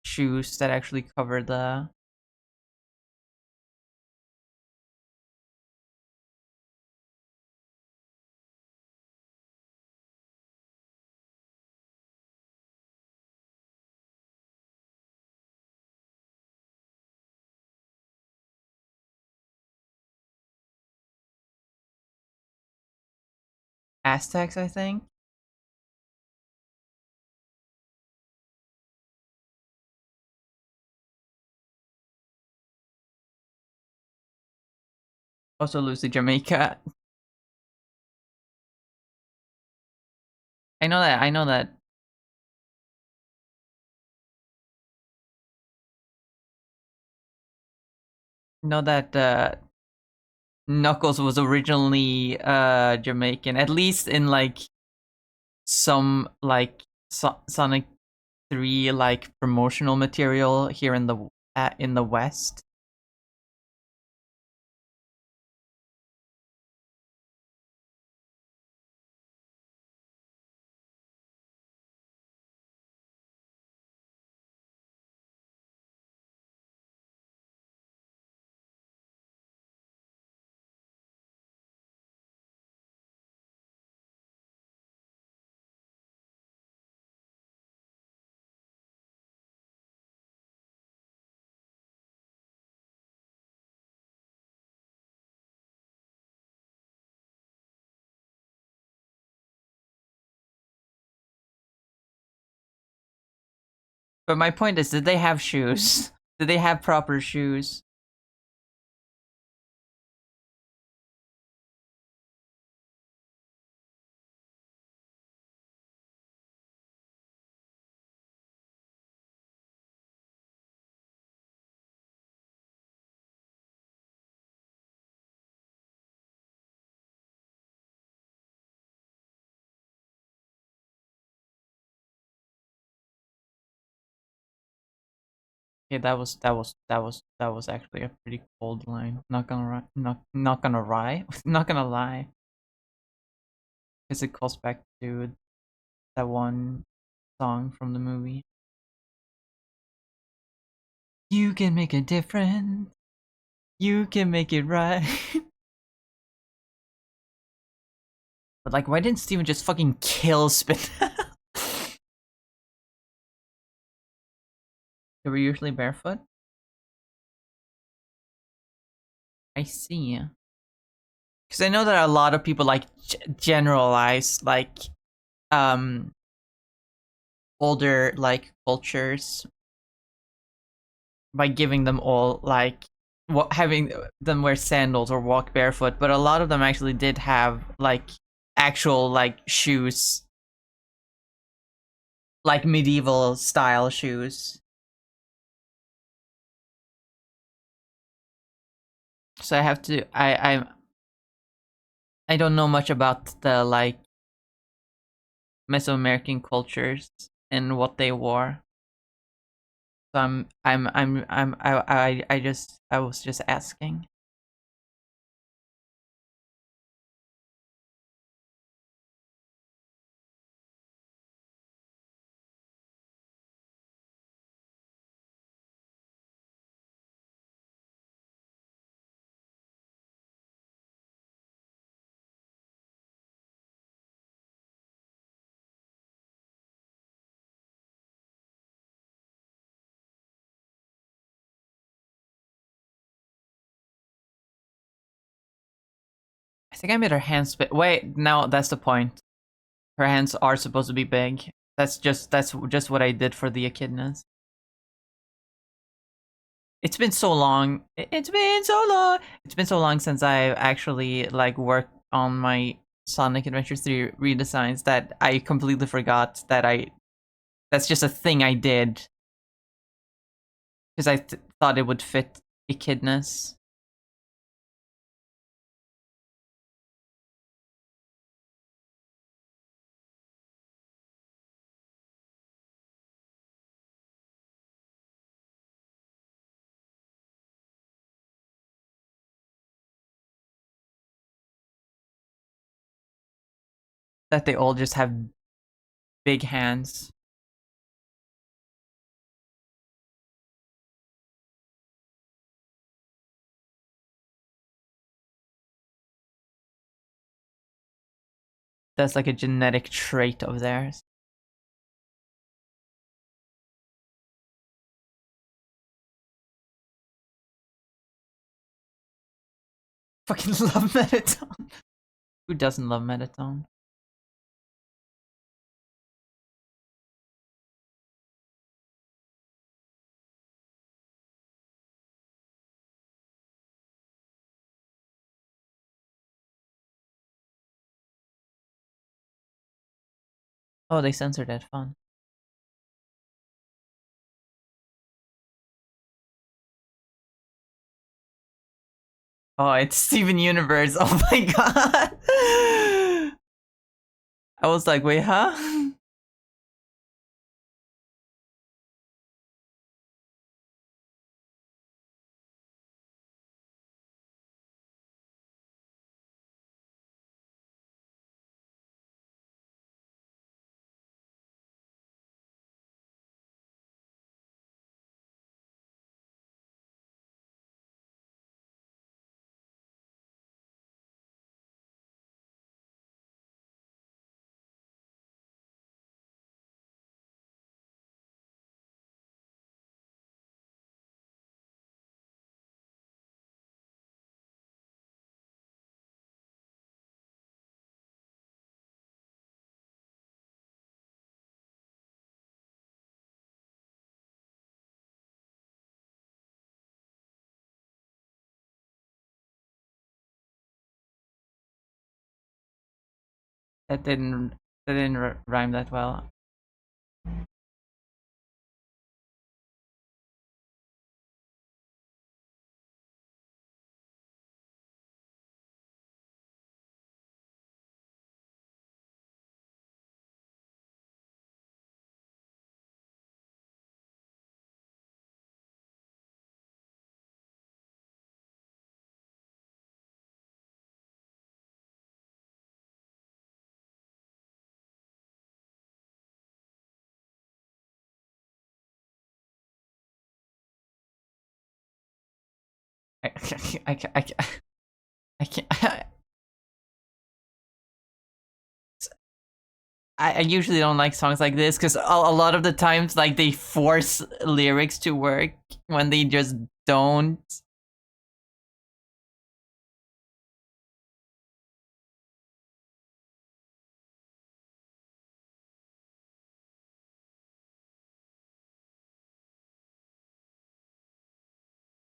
shoes that actually cover the? Aztecs, I think. Also Lucy Jamaica. I know that. I know that. Know that Knuckles was originally Jamaican, at least in like some like Sonic 3 like promotional material here in the West. But my point is, did they have shoes? Did they have proper shoes? Okay, that was actually a pretty cold line. Not gonna lie, not gonna lie, because it calls back to that one song from the movie. You can make a difference. You can make it right. But like, why didn't Steven just fucking kill Spinel? They were usually barefoot. I see. Because I know that a lot of people like generalize like um older like cultures by giving them all like having them wear sandals or walk barefoot, but a lot of them actually did have like actual like shoes, like medieval style shoes. So I have to I don't know much about the like Mesoamerican cultures and what they wore. So I was just asking. I think I made her hands big. Wait, no, that's the point. Her hands are supposed to be big. That's just what I did for the echidnas. It's been so long. It's been so long. It's been so long since I actually like worked on my Sonic Adventure 3 redesigns that I completely forgot that that's just a thing I did because I thought it would fit echidnas. That they all just have big hands. That's like a genetic trait of theirs. Fucking love Mettaton. Who doesn't love Mettaton? Oh, they censored it. Fun. Oh, it's Steven Universe. Oh my god. I was like, wait, huh? That didn't rhyme that well. I can't. I can't. I usually don't like songs like this because a lot of the times, like, they force lyrics to work when they just don't.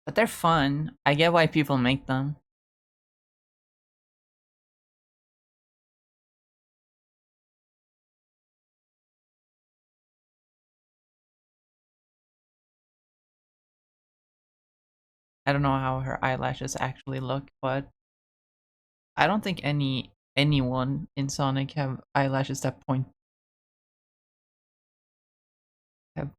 But they're fun. I get why people make them. I don't know how her eyelashes actually look, but I don't think anyone in Sonic have eyelashes that point. Have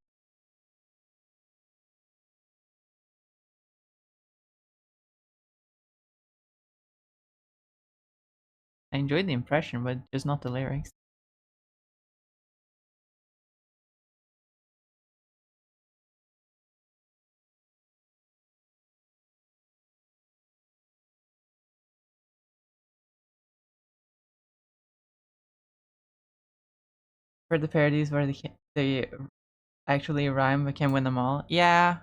I enjoyed the impression, but just not the lyrics. For the parodies where they actually rhyme but can win them all. Yeah.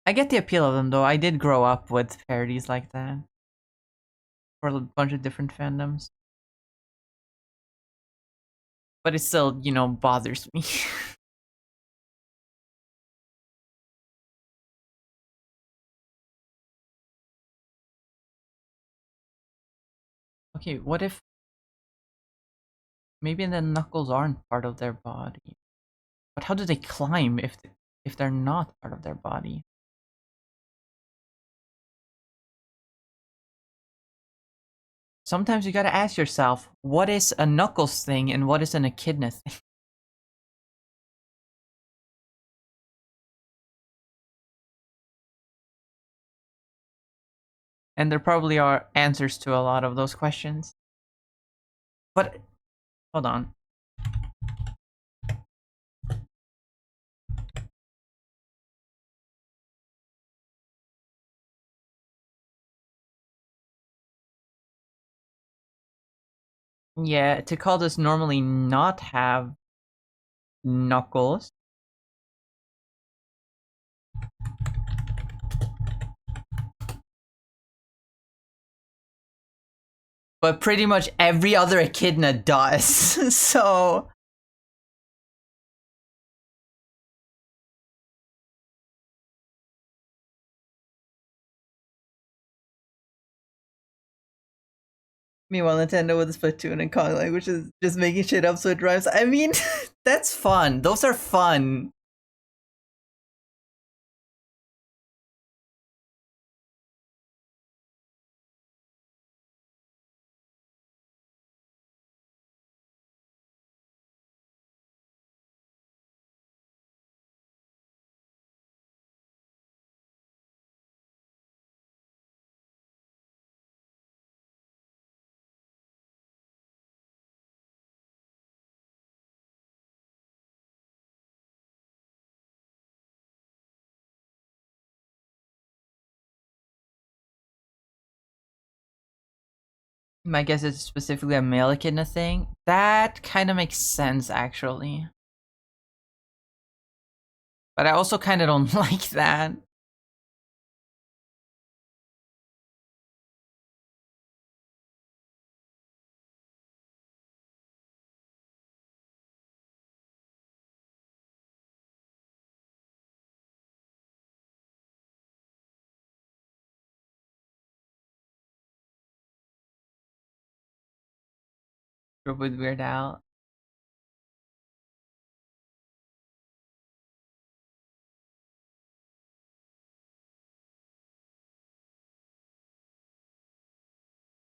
I get the appeal of them though. I did grow up with parodies like that for a bunch of different fandoms. But it still, bothers me. Okay, what if maybe the knuckles aren't part of their body? But how do they climb if they're not part of their body? Sometimes you gotta ask yourself, what is a Knuckles thing and what is an Echidna thing? And there probably are answers to a lot of those questions. But hold on. Yeah, Tikal normally not have knuckles. But pretty much every other Echidna does. So meanwhile, Nintendo with Splatoon and Kong language is just making shit up so it rhymes. I mean, that's fun. Those are fun. My guess is specifically a male echidna thing. That kind of makes sense, actually. But I also kind of don't like that. Group with Weird Al.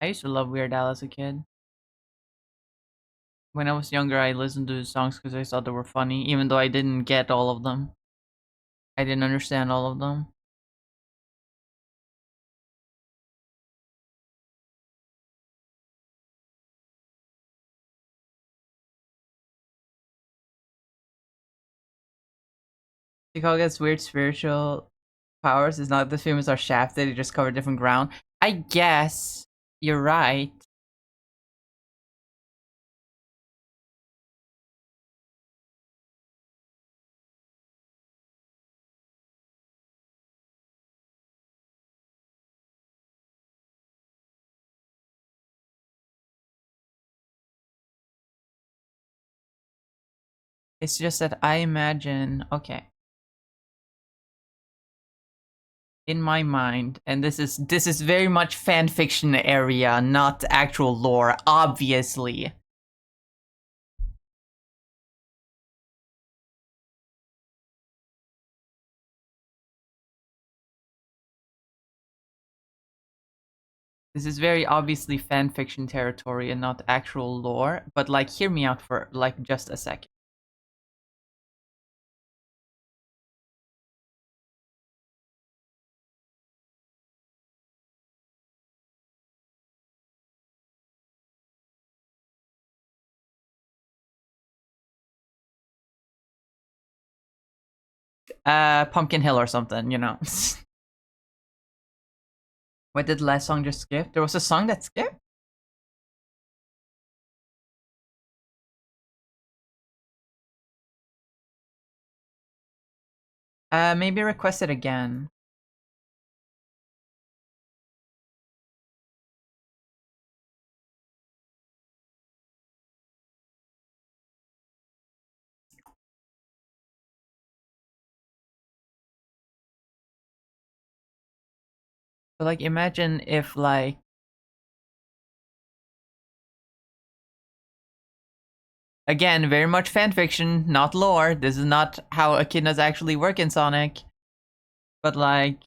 I used to love Weird Al as a kid. When I was younger, I listened to his songs because I thought they were funny, even though I didn't get all of them. I didn't understand all of them. Chicago gets weird spiritual powers. It's not the famous are shafted, they just cover different ground. I guess you're right. It's just that I imagine, okay. In my mind, and this is very much fan fiction area, not actual lore, obviously. This is very obviously fan fiction territory and not actual lore, but like hear me out for like just a second. Pumpkin Hill or something, you know. Why did the last song just skip? There was a song that skipped? Maybe request it again. But like, imagine if like... Again, very much fanfiction, not lore. This is not how echidnas actually work in Sonic. But like...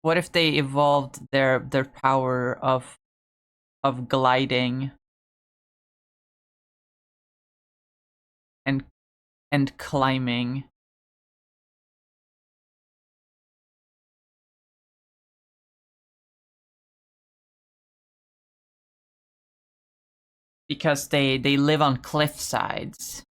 What if they evolved their power of gliding and climbing? Because they live on cliff sides.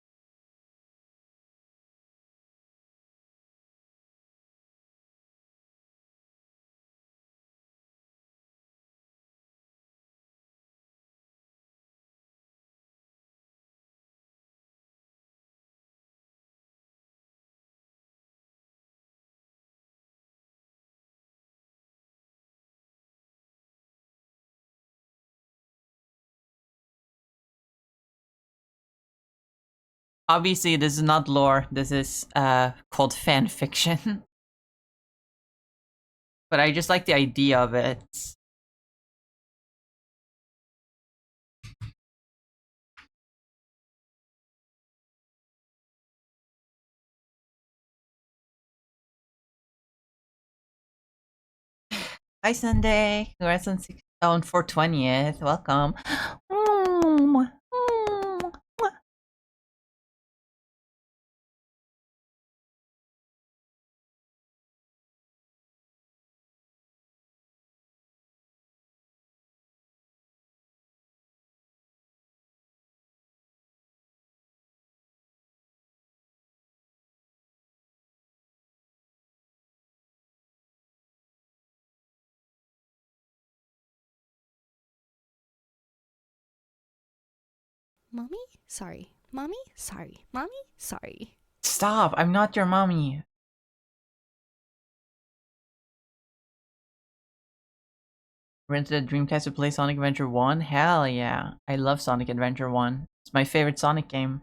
Obviously, this is not lore. This is called fan fiction. But I just like the idea of it. Hi, Sunday. Congrats on 420th. Welcome. Mommy? Sorry. Mommy? Sorry. Mommy? Sorry. Stop. I'm not your mommy. Rented a Dreamcast to play Sonic Adventure 1? Hell yeah. I love Sonic Adventure 1. It's my favorite Sonic game.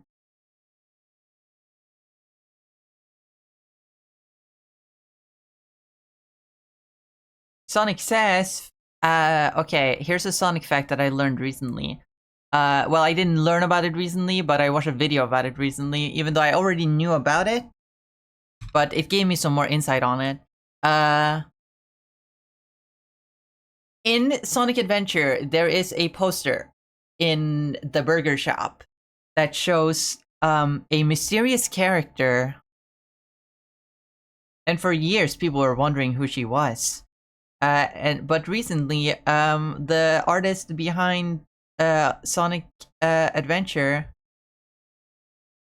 Sonic says, okay, here's a Sonic fact that I learned recently. Well, I didn't learn about it recently, but I watched a video about it recently, even though I already knew about it. But it gave me some more insight on it. In Sonic Adventure, there is a poster in the burger shop that shows a mysterious character, and for years people were wondering who she was. But recently, the artist behind Sonic Adventure,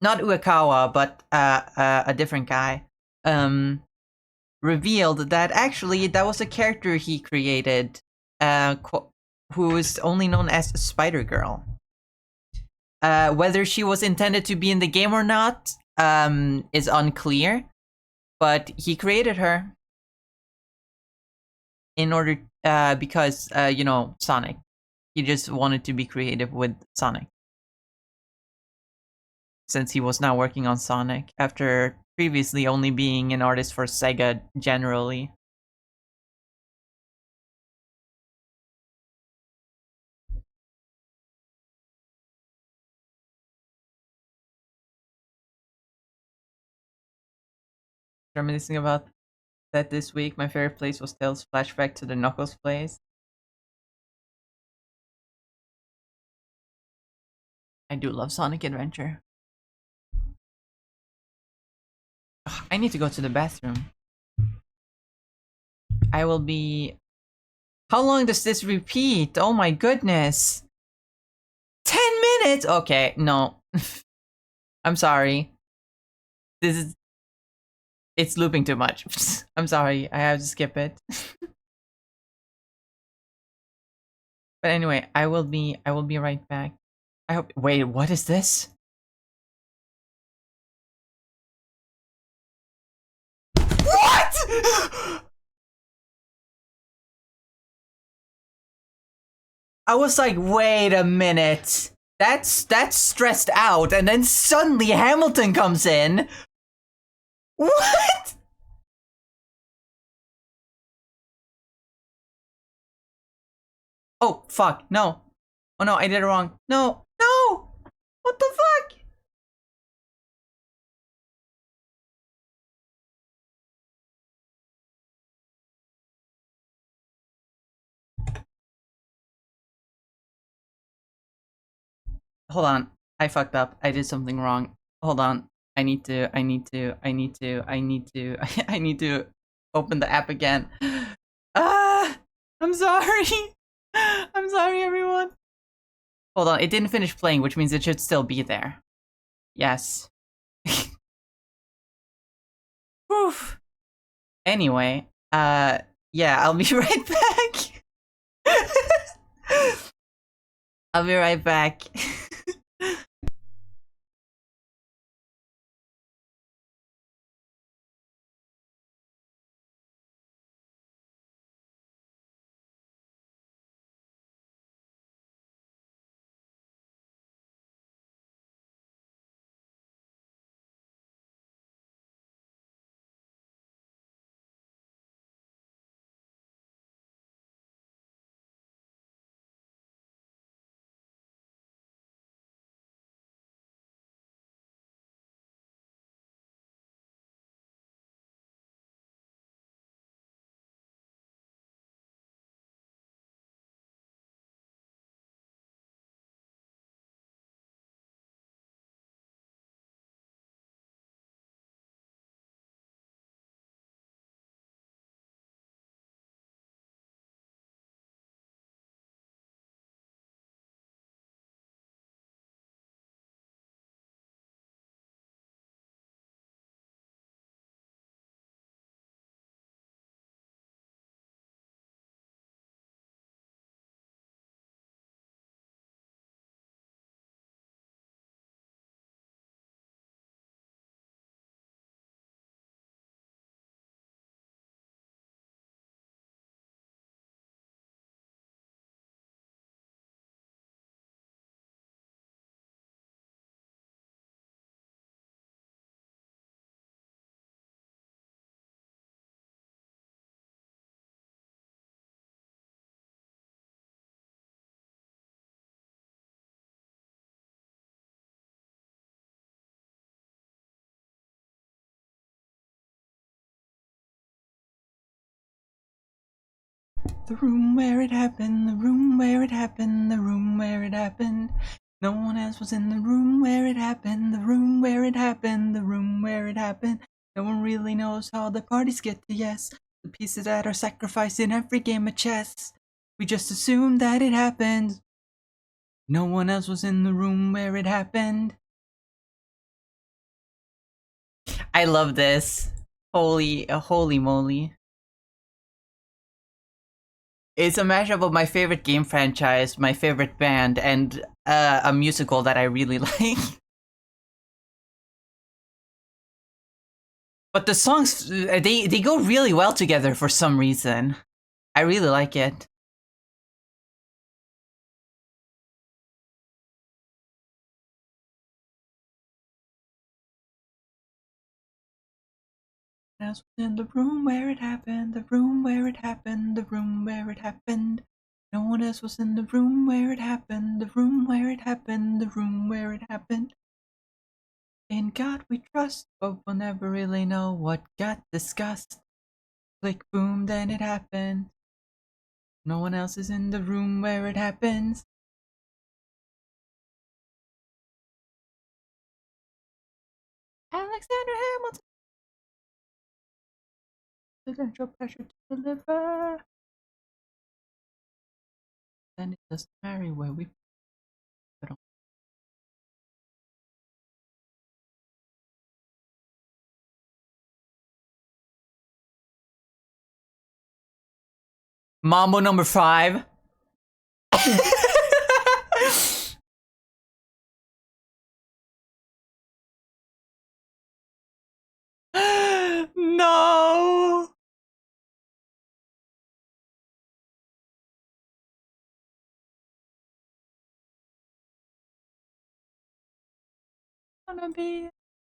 not Uekawa, but a different guy, revealed that actually that was a character he created, who is only known as Spider Girl. Whether she was intended to be in the game or not is unclear, but he created her in order because Sonic. He just wanted to be creative with Sonic, since he was now working on Sonic after previously only being an artist for Sega generally. Reminiscing about that this week, my favorite place was Tails' flashback to the Knuckles place. I do love Sonic Adventure. Ugh, I need to go to the bathroom. I will be... How long does this repeat? Oh my goodness. 10 minutes? Okay, no. I'm sorry. This is... It's looping too much. I'm sorry, I have to skip it. But anyway, I will be right back. I hope... Wait, what is this? What?! I was like, wait a minute. That's stressed out, and then suddenly Hamilton comes in. What? Oh, fuck, no. Oh no, I did it wrong. No, no! What the fuck? Hold on. I fucked up. I did something wrong. Hold on. I need to I need to open the app again. Ah! I'm sorry. I'm sorry, everyone. Hold on. It didn't finish playing, which means it should still be there. Yes. Whew. Anyway, yeah, I'll be right back. I'll be right back. The room where it happened, the room where it happened, the room where it happened. No one else was in the room where it happened, the room where it happened, the room where it happened. No one really knows how the parties get to yes. The pieces that are sacrificed in every game of chess. We just assume that it happened. No one else was in the room where it happened. I love this. Holy moly. It's a mashup of my favorite game franchise, my favorite band, and a musical that I really like. But the songs, they go really well together for some reason. I really like it. I was in the room where it happened, the room where it happened, the room where it happened. No one else was in the room where it happened, the room where it happened, the room where it happened. In God we trust, but we'll never really know what got discussed. Click, boom, then it happened. No one else is in the room where it happens. Alexander Hamilton. Potential pressure to deliver. Then it doesn't matter where we put on. Mambo number 5. No.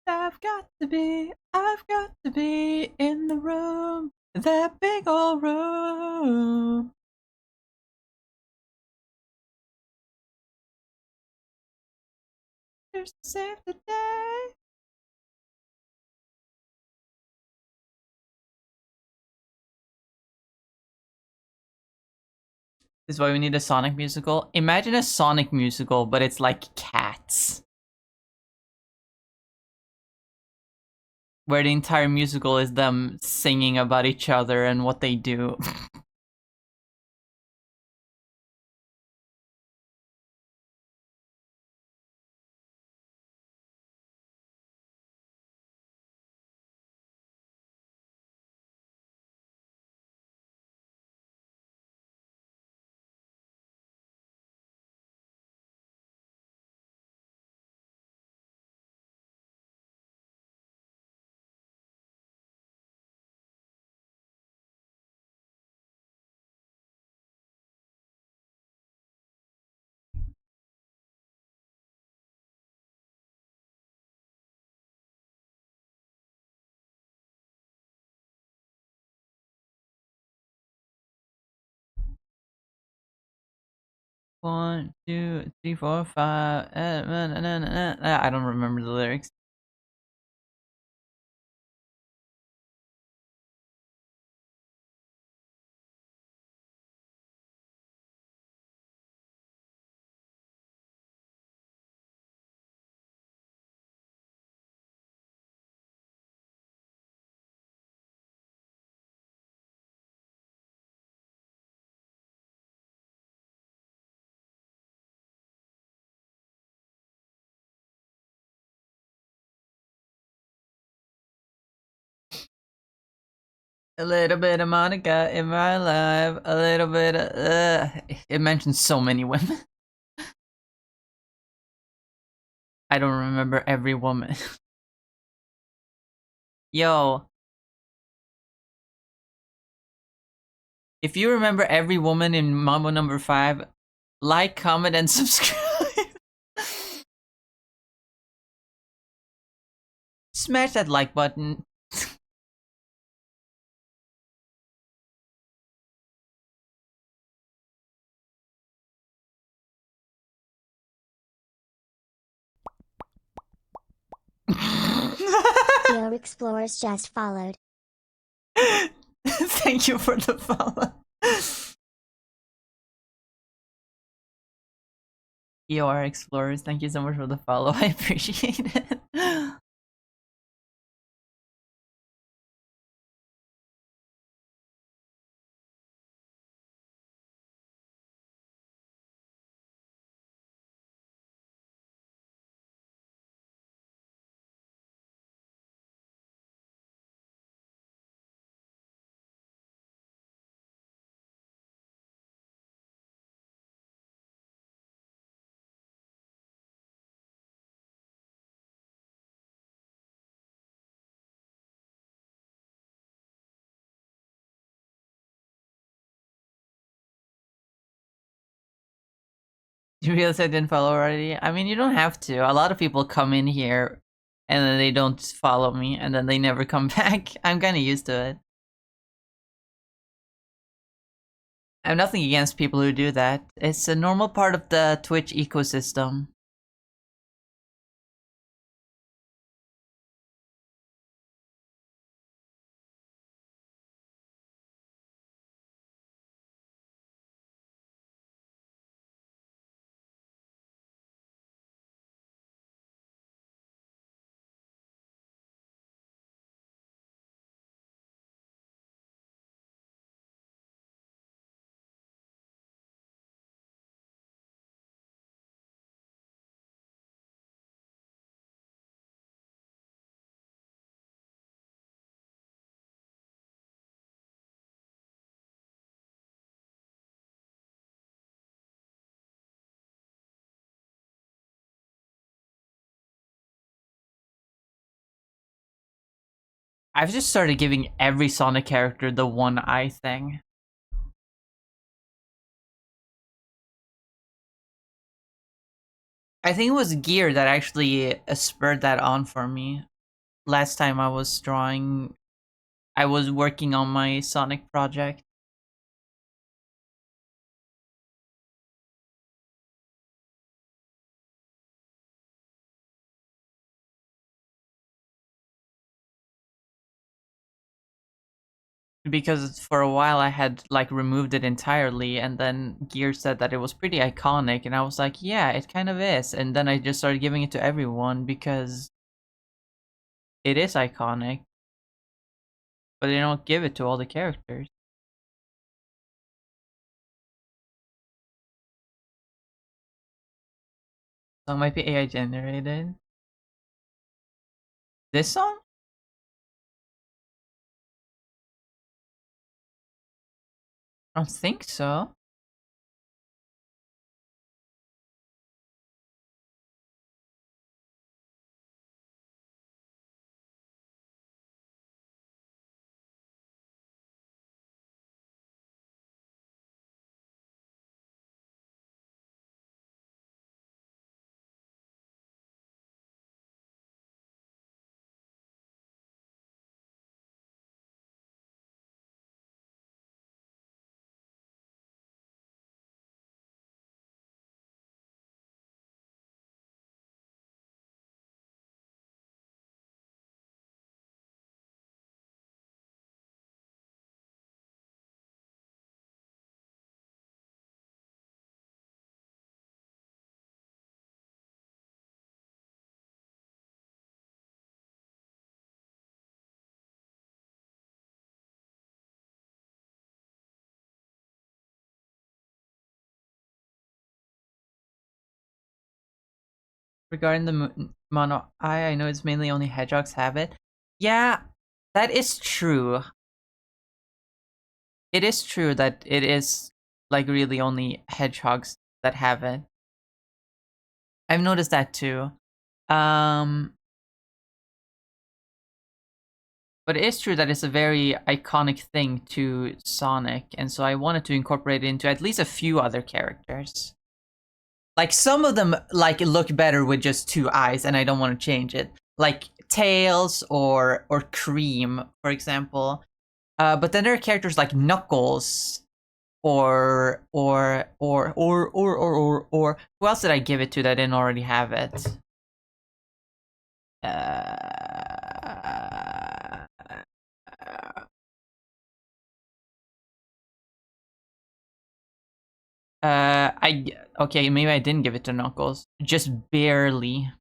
I've got to be in the room, that big old room. Here's to save the day. This is why we need a Sonic musical. Imagine a Sonic musical, but it's like Cats. Where the entire musical is them singing about each other and what they do. One, two, three, four, five. I don't remember the lyrics. A little bit of Monica in my life. A little bit of. It mentions so many women. I don't remember every woman. Yo. If you remember every woman in Mambo number 5, like, comment, and subscribe. Smash that like button. Your Explorers just followed. Thank you for the follow. EOR Explorers, thank you so much for the follow. I appreciate it. You realize I didn't follow already? I mean, you don't have to. A lot of people come in here and then they don't follow me and then they never come back. I'm kind of used to it. I have nothing against people who do that. It's a normal part of the Twitch ecosystem. I've just started giving every Sonic character the one eye thing. I think it was Gear that actually spurred that on for me. Last time I was drawing, I was working on my Sonic project. Because for a while I had like removed it entirely, and then Gear said that it was pretty iconic, and I was like, yeah, it kind of is. And then I just started giving it to everyone because it is iconic, but they don't give it to all the characters. Song might be AI generated. This song? I don't think so. Regarding the mono eye, I know it's mainly only hedgehogs have it. Yeah, that is true. It is true that it is like really only hedgehogs that have it. I've noticed that too. But it is true that it's a very iconic thing to Sonic, and so I wanted to incorporate it into at least a few other characters. Like some of them like look better with just two eyes, and I don't want to change it. Like Tails or Cream, for example. But then there are characters like Knuckles or who else did I give it to that didn't already have it? Okay, maybe I didn't give it to Knuckles. Just barely.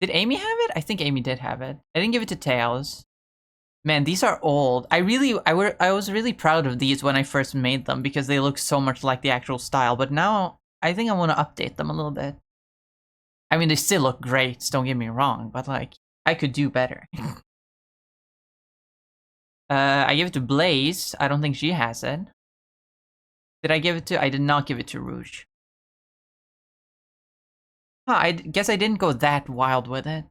Did Amy have it? I think Amy did have it. I didn't give it to Tails. Man, these are old. I was really proud of these when I first made them because they look so much like the actual style, but now I think I want to update them a little bit. I mean, they still look great, don't get me wrong, but like, I could do better. I give it to Blaze. I don't think she has it. Did I give it to? I did not give it to Rouge. Huh, I guess I didn't go that wild with it.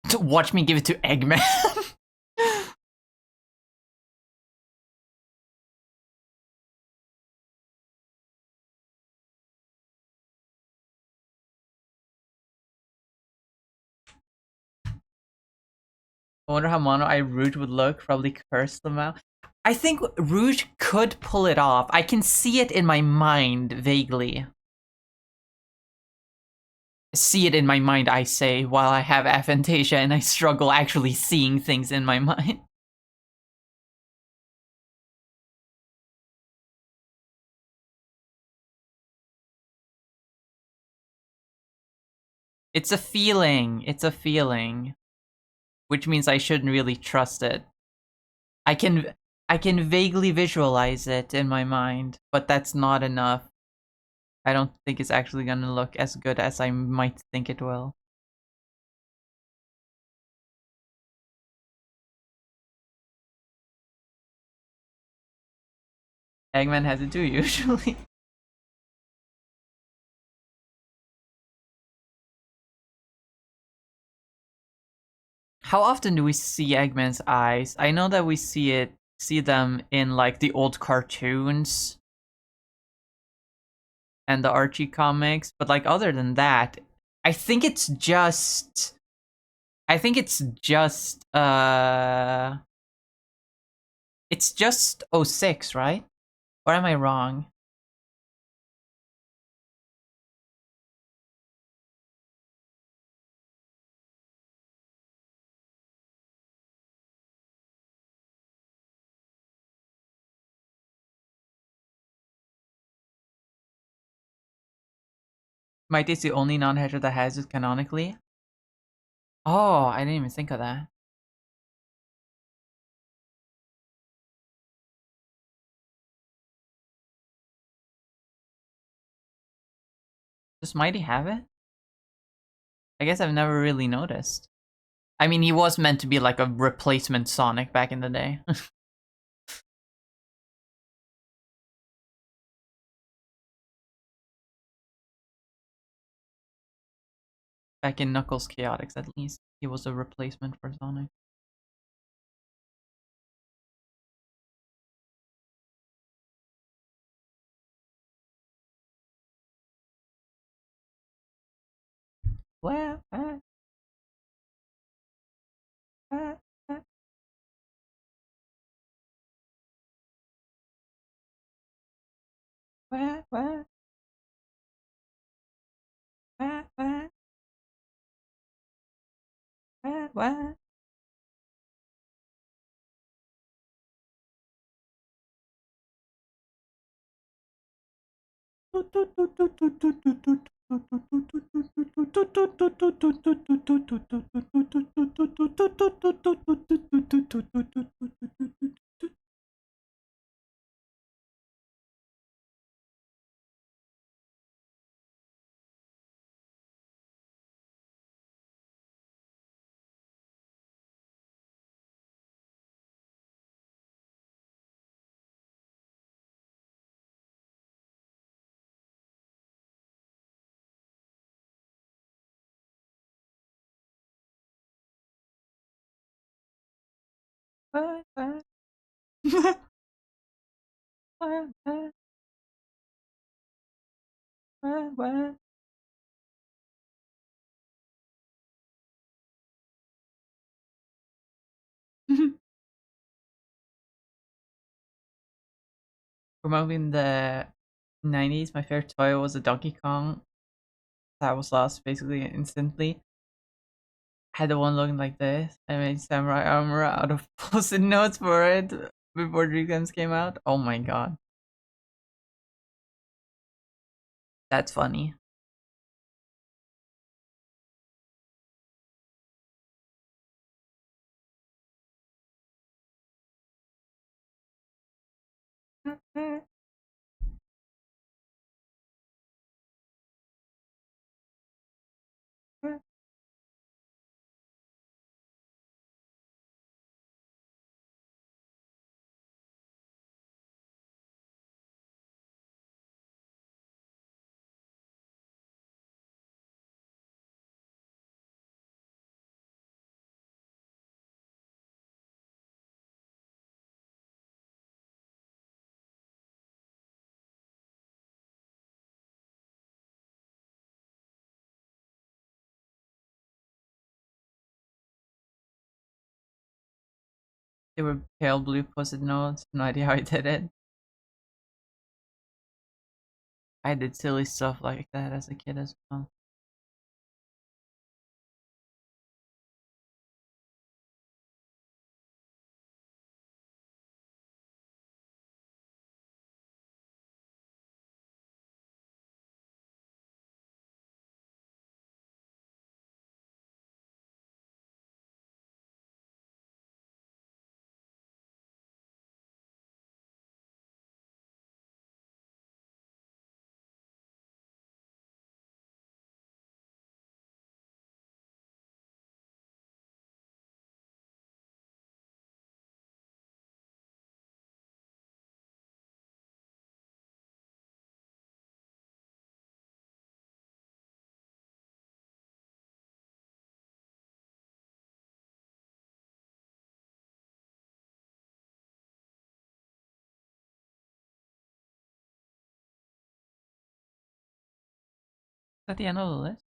To watch me give it to Eggman. I wonder how Mono Eye Rouge would look. Probably curse them out. I think Rouge could pull it off. I can see it in my mind vaguely. See it in my mind, I say, while I have aphantasia and I struggle actually seeing things in my mind. It's a feeling. It's a feeling. Which means I shouldn't really trust it. I can vaguely visualize it in my mind, but that's not enough. I don't think it's actually gonna look as good as I might think it will. Eggman has it too, usually. How often do we see Eggman's eyes? I know that we see them in like the old cartoons and the Archie comics, but like other than that, I think it's just it's just '06, right? Or am I wrong? Might is the only non-hedger that has it canonically. Oh, I didn't even think of that. Does Mighty have it? I guess I've never really noticed. I mean, he was meant to be like a replacement Sonic back in the day. Back in Knuckles Chaotix, at least. He was a replacement for Sonic. Wah, wah, wah, wah. Wah, wah. Wah, wah. Wah, wah. Probably in the 90s, my favorite toy was a Donkey Kong. That was lost basically instantly. had the one looking like this. I made samurai armor out of post-it notes for it before Dragons came out. Oh my god. That's funny. They were pale blue post-it notes. No idea how I did it. I did silly stuff like that as a kid as well. Is that the end of the list?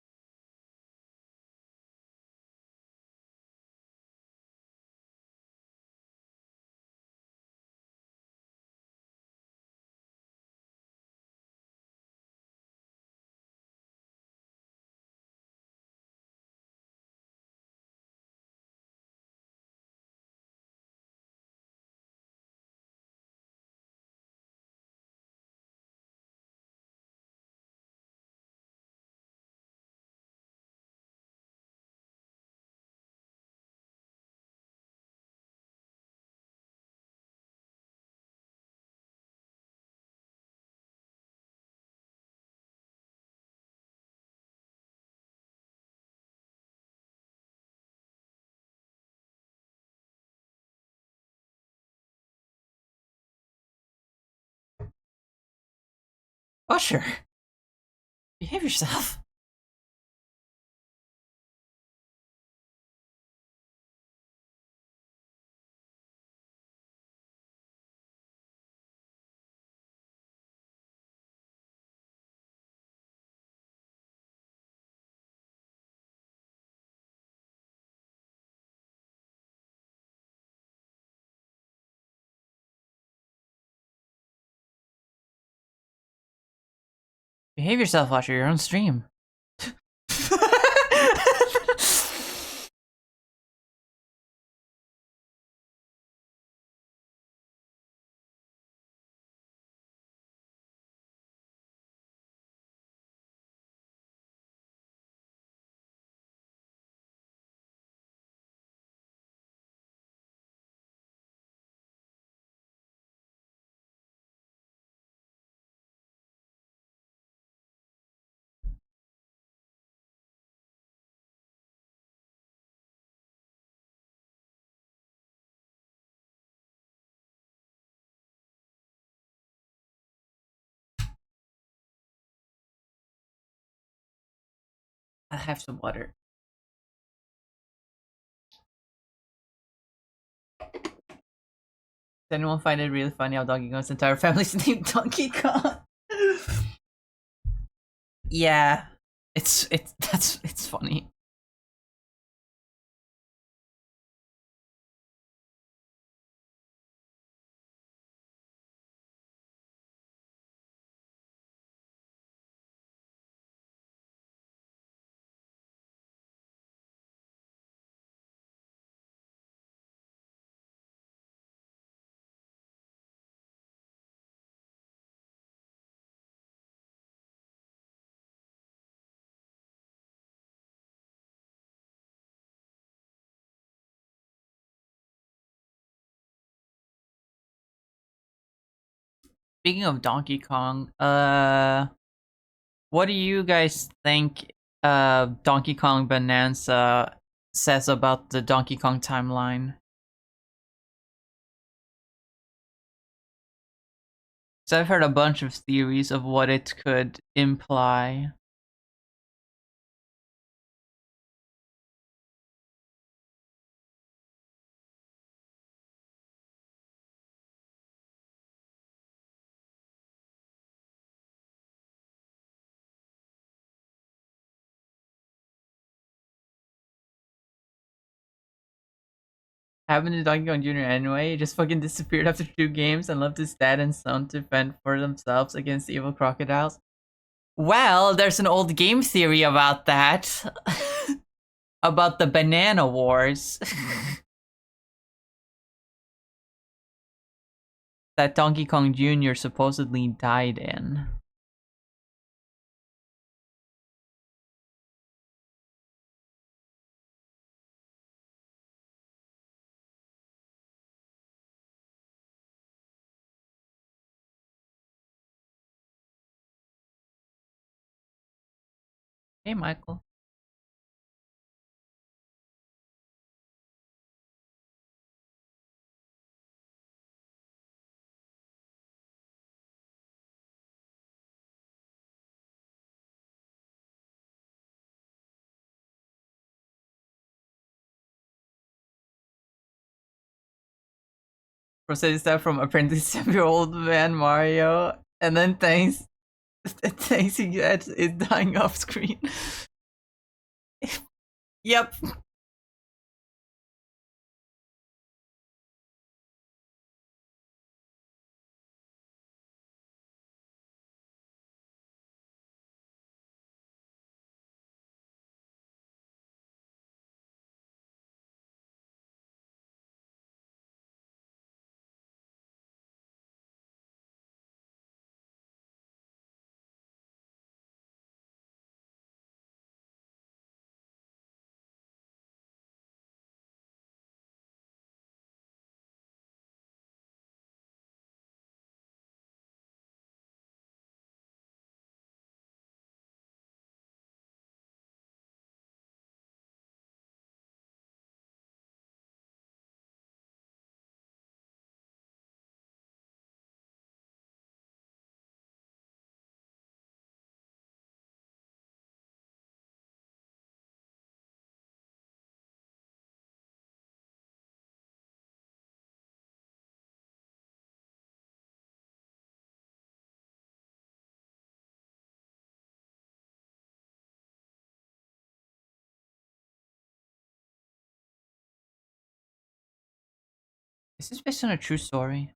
Usher! Behave yourself. Behave yourself, Usher. You're on stream. I have some water. Does anyone find it really funny how Donkey Kong's entire family's named Donkey Kong? Yeah, it's funny. Speaking of Donkey Kong, what do you guys think Donkey Kong Bonanza says about the Donkey Kong timeline? So I've heard a bunch of theories of what it could imply. Happened to Donkey Kong Jr. anyway. He just fucking disappeared after 2 games and left his dad and son to fend for themselves against the evil crocodiles. Well, there's an old game theory about that. About the Banana Wars. That Donkey Kong Jr. supposedly died in. Hey, Michael. Proceeded that from apparently 7-year-old man Mario, and then thanks he gets is dying off screen. Yep. Is this based on a true story?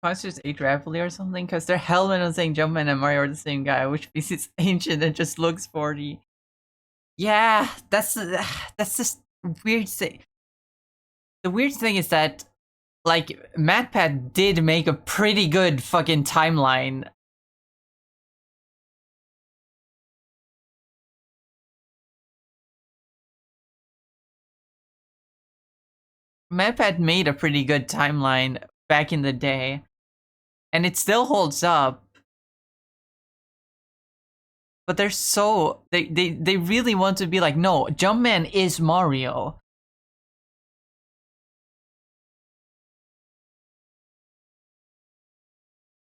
Monsters age rapidly or something? Because their helmet on saying Jumpman and Mario are the same guy, which means it's ancient and just looks 40. Yeah, that's just weird thing. The weird thing is that, like, MatPat did make a pretty good fucking timeline. MatPat made a pretty good timeline back in the day, and it still holds up. But they're so they really want to be like, no, Jumpman is Mario.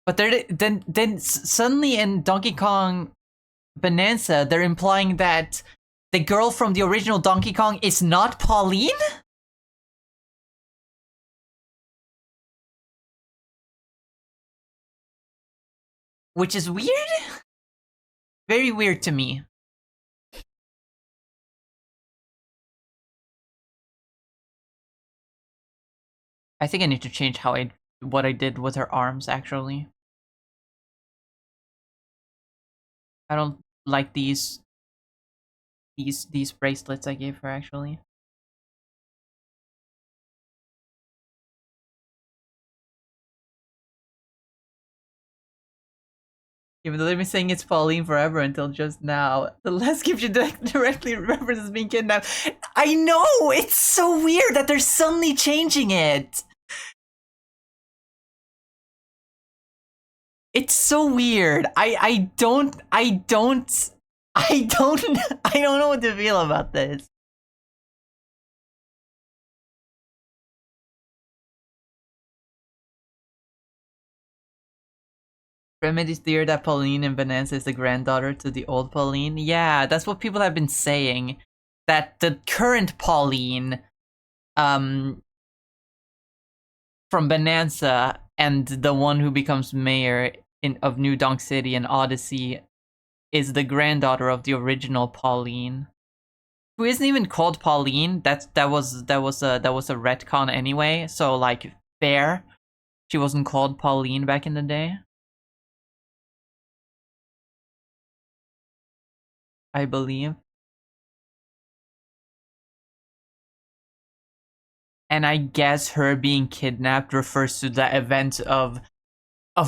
But they're then suddenly in Donkey Kong Bonanza, they're implying that the girl from the original Donkey Kong is not Pauline? Which is weird? Very weird to me. I think I need to change what I did with her arms, actually. I don't like these bracelets I gave her, actually. Even though they've been saying it's Pauline forever until just now. The last gift you directly references being kidnapped. I know! It's so weird that they're suddenly changing it! It's so weird. I don't know what to feel about this. Remedy's theory that Pauline in Bonanza is the granddaughter to the old Pauline. Yeah, that's what people have been saying. That the current Pauline, from Bonanza and the one who becomes mayor of New Donk City and Odyssey is the granddaughter of the original Pauline, who isn't even called Pauline. That was a retcon anyway. So like, fair. She wasn't called Pauline back in the day, I believe. And I guess her being kidnapped refers to the event of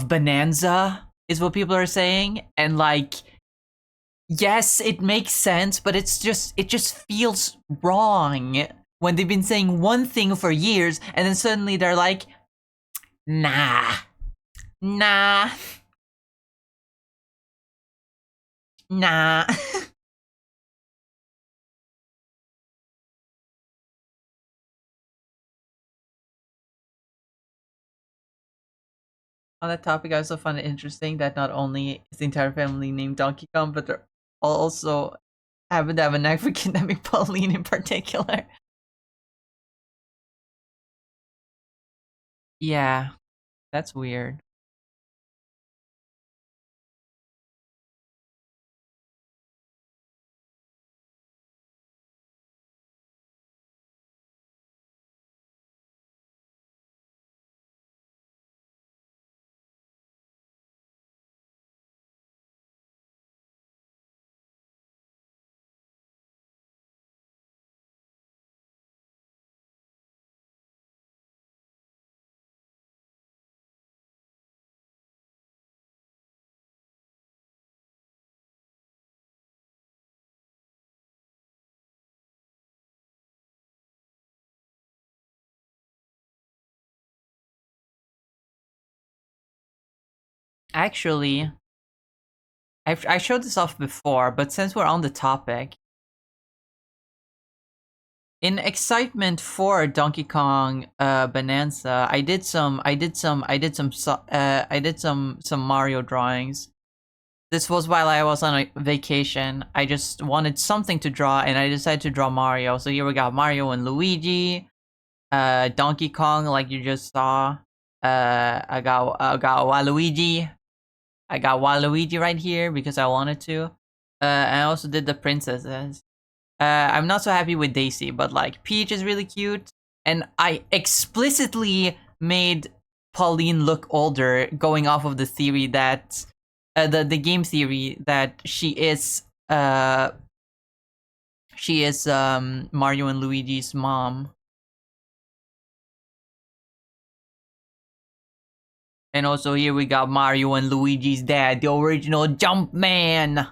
Bonanza, is what people are saying. And like, yes, it makes sense, but it just feels wrong when they've been saying one thing for years and then suddenly they're like, nah. On that topic, I also find it interesting that not only is the entire family named Donkey Kong, but they're also happen to have a knack for kidnapping Pauline in particular. Yeah, that's weird. Actually, I showed this off before, but since we're on the topic, in excitement for Donkey Kong Bonanza, I did some Mario drawings. This was while I was on a vacation. I just wanted something to draw, and I decided to draw Mario. So here we got Mario and Luigi, Donkey Kong, like you just saw. I got Waluigi. I got Waluigi right here because I wanted to. And I also did the princesses. I'm not so happy with Daisy, but like Peach is really cute. And I explicitly made Pauline look older, going off of the theory that the game theory that she is Mario and Luigi's mom. And also here we got Mario and Luigi's dad, the original Jumpman.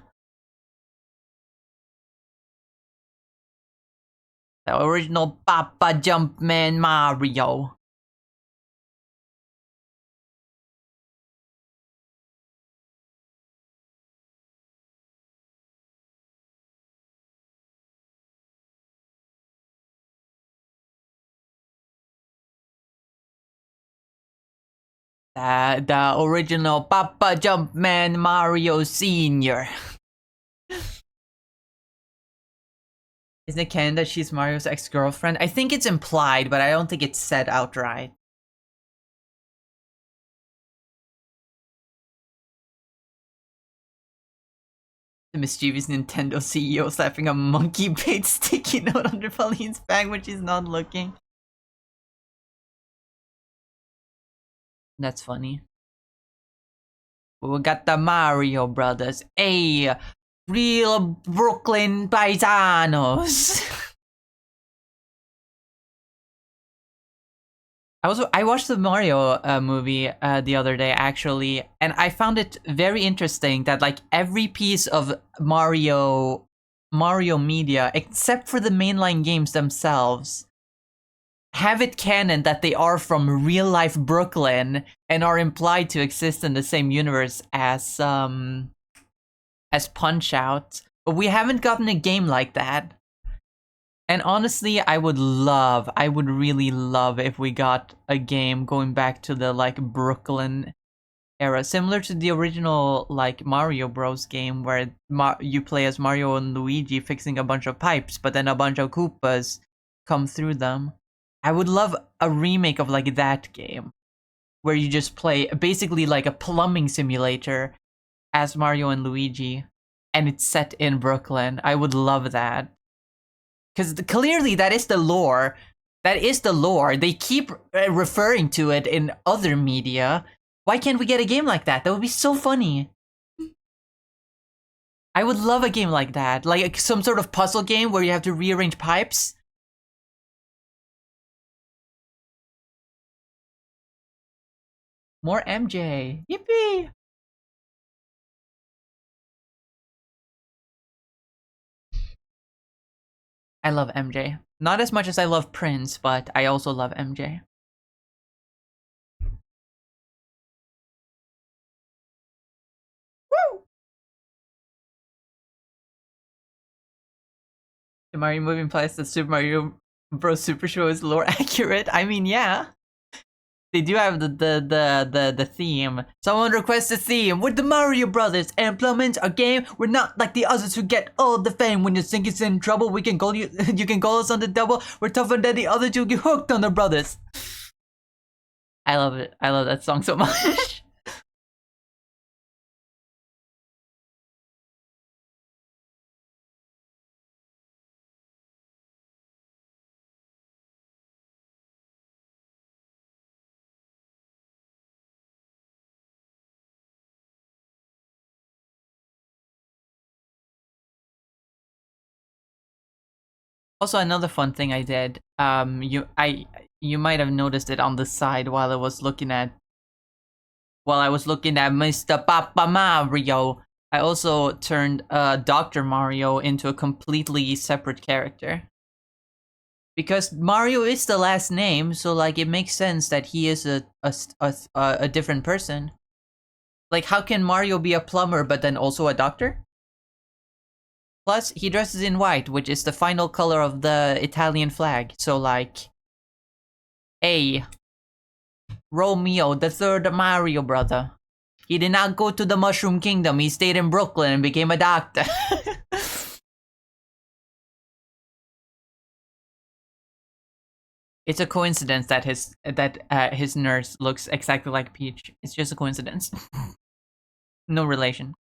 The original Papa Jumpman Mario. The original Papa Jumpman Mario Sr. Isn't it canon that she's Mario's ex-girlfriend? I think it's implied, but I don't think it's said outright. The mischievous Nintendo CEO slapping a monkey bait sticky note under Pauline's bag when she's not looking. That's funny. We got the Mario Brothers. Hey, real Brooklyn paisanos. I watched the Mario movie the other day actually, and I found it very interesting that like every piece of Mario media, except for the mainline games themselves, have it canon that they are from real life Brooklyn and are implied to exist in the same universe as Punch Out. But we haven't gotten a game like that. And honestly, I would really love if we got a game going back to the like Brooklyn era, similar to the original like Mario Bros game where you play as Mario and Luigi fixing a bunch of pipes, but then a bunch of Koopas come through them. I would love a remake of like that game where you just play basically like a plumbing simulator as Mario and Luigi, and it's set in Brooklyn. I would love that. Because clearly that is the lore. That is the lore. They keep referring to it in other media. Why can't we get a game like that? That would be so funny. I would love a game like that. Like some sort of puzzle game where you have to rearrange pipes. More MJ. Yippee! I love MJ. Not as much as I love Prince, but I also love MJ. Woo! The Mario movie implies that Super Mario Bros. Super Show is lore accurate. I mean, yeah. They do have the theme. Someone requests a theme with the Mario Brothers. Implement a game. We're not like the others who get all the fame. When you think it's in trouble, we can call you. You can call us on the double. We're tougher than the others. You get hooked on the brothers. I love it. I love that song so much. Also, another fun thing I did. You might have noticed it on the side while I was looking at Mr. Papa Mario. I also turned Dr. Mario into a completely separate character. Because Mario is the last name, so like it makes sense that he is a different person. Like how can Mario be a plumber but then also a doctor? Plus, he dresses in white, which is the final color of the Italian flag. So like, hey, Romeo, the third Mario brother. He did not go to the Mushroom Kingdom. He stayed in Brooklyn and became a doctor. It's a coincidence that his nurse looks exactly like Peach. It's just a coincidence. No relation.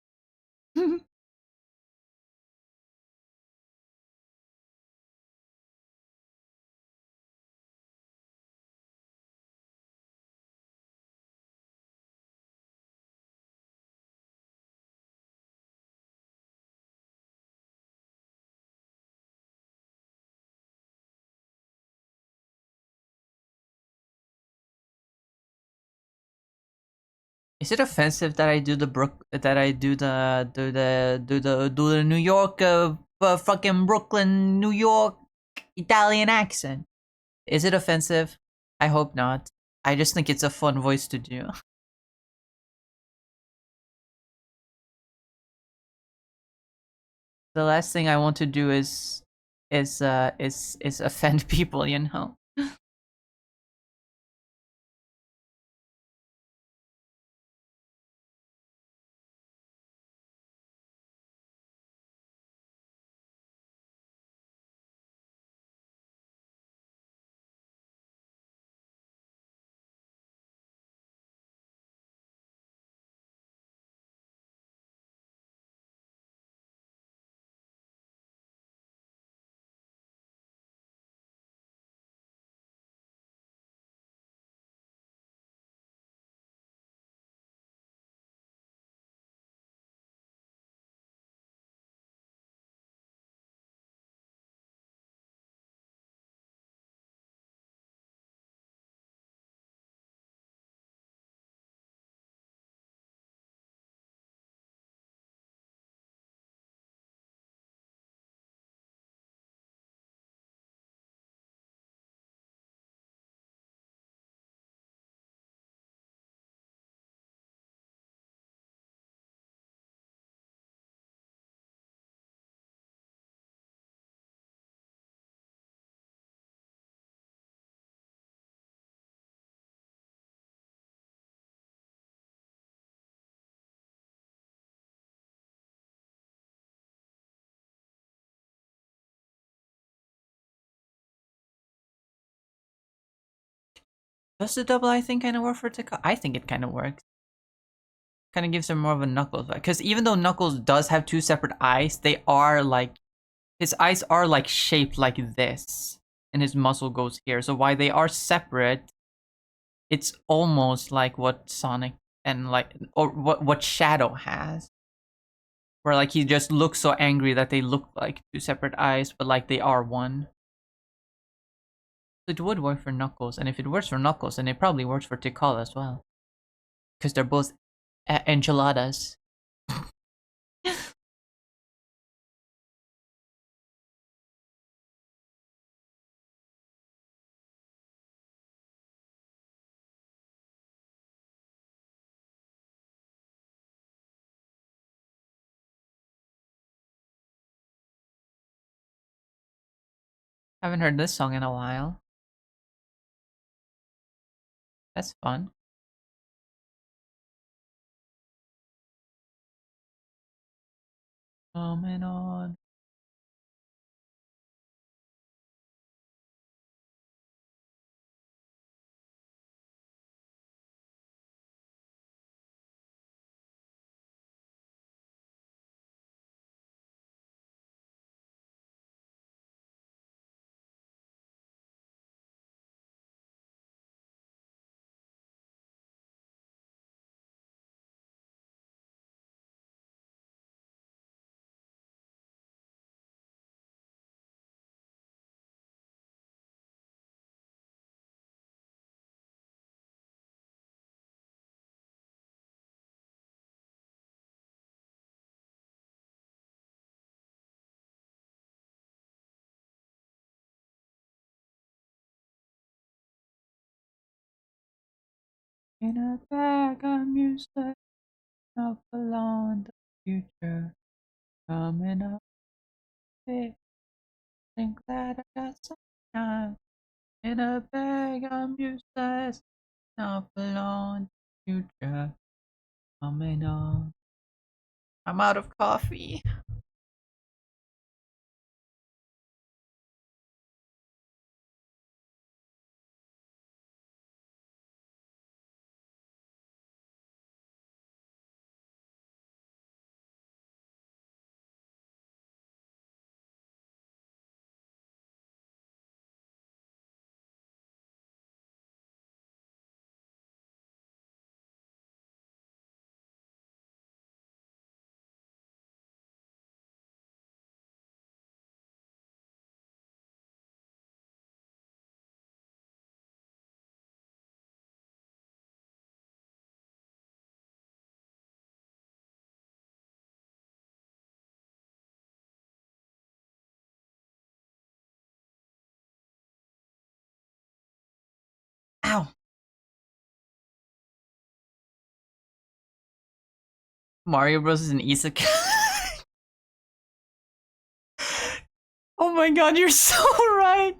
Is it offensive that I do the New York fucking Brooklyn, New York Italian accent? Is it offensive? I hope not. I just think it's a fun voice to do. The last thing I want to do is offend people, you know. Does the double eye thing kind of work for Takao? I think it kind of works. Kind of gives him more of a Knuckles vibe. Because even though Knuckles does have two separate eyes, they are like... His eyes are like shaped like this. And his muzzle goes here. So while they are separate, it's almost like what Sonic and like... Or what Shadow has. Where like he just looks so angry that they look like two separate eyes, but like they are one. It would work for Knuckles, and if it works for Knuckles, then it probably works for Tikal as well. Because they're both enchiladas. Haven't heard this song in a while. That's fun. Coming on. In a bag of music, up along the future. Coming up big. Think that I got some time. In a bag of music, up along the future. Coming on. I'm out of coffee. Ow. Mario Bros is an isekai. Oh my god, you're so right.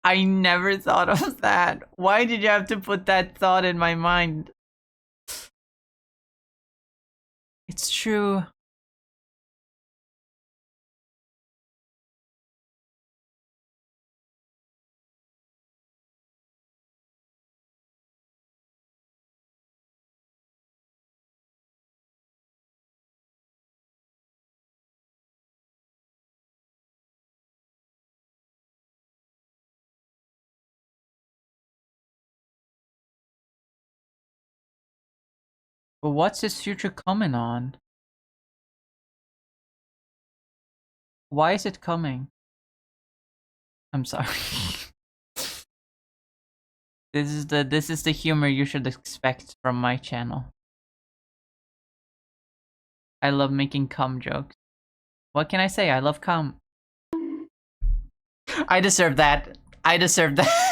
I never thought of that. Why did you have to put that thought in my mind? It's true. But what's his future coming on? Why is it coming? I'm sorry. This is the humor you should expect from my channel. I love making cum jokes. What can I say? I love cum. I deserve that. I deserve that.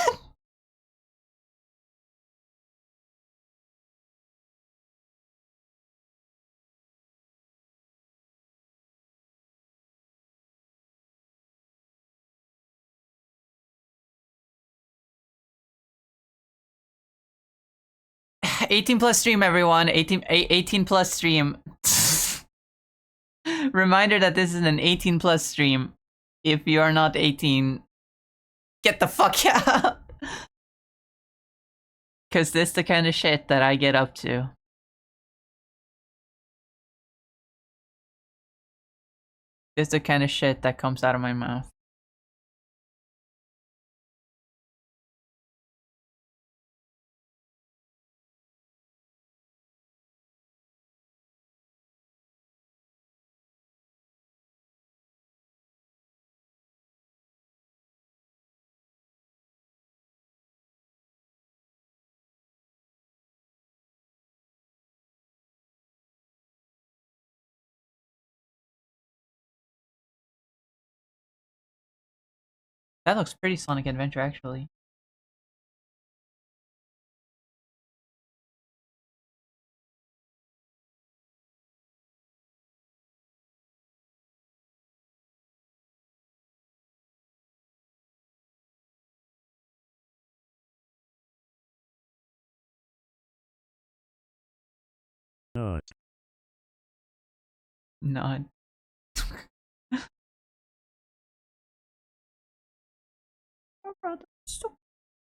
'18 plus stream, everyone. 18 plus stream. Reminder that this is an 18 plus stream. If you are not 18, get the fuck out. Cause this the kind of shit that I get up to. This the kind of shit that comes out of my mouth. That looks pretty Sonic Adventure, actually. Not.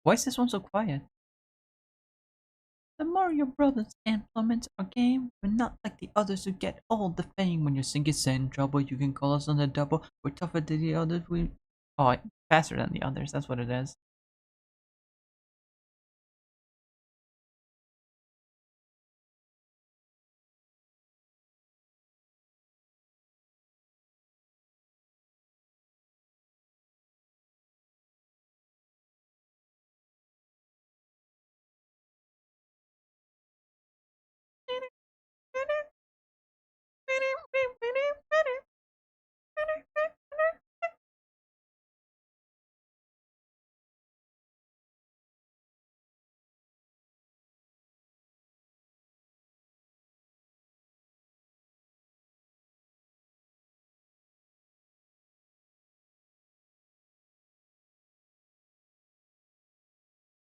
Why is this one so quiet? The Mario Brothers implements our game. We're not like the others who get all the fame. When you sink it's in trouble, you can call us on the double. We're tougher than the others. Faster than the others. That's what it is.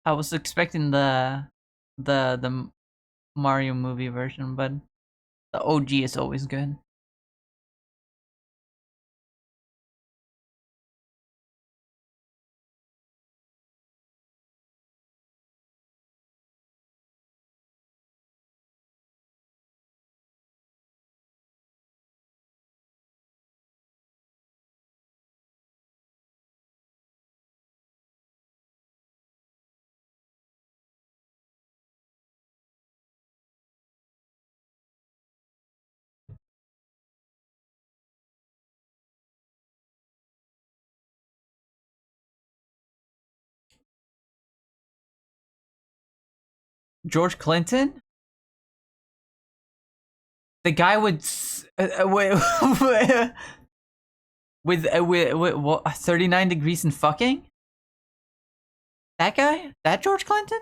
I was expecting the Mario movie version, but the OG is always good. George Clinton, the guy with with what 39 degrees and fucking. That guy? That George Clinton?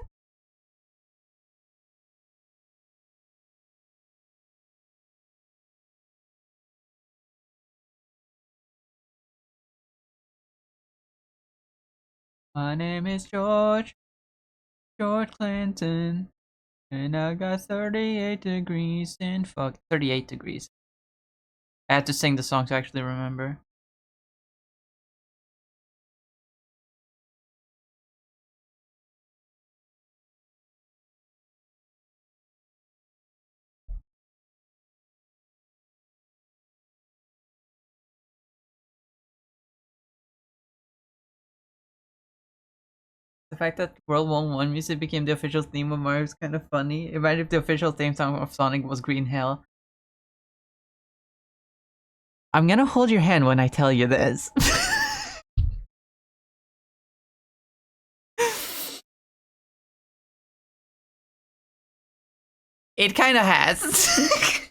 My name is George Clinton, and I got 38 degrees and fuck 38 degrees. I had to sing the song to actually remember. The fact that World War One music became the official theme of Mario is kind of funny. Imagine if the official theme song of Sonic was Green Hill. I'm gonna hold your hand when I tell you this. It kind of has.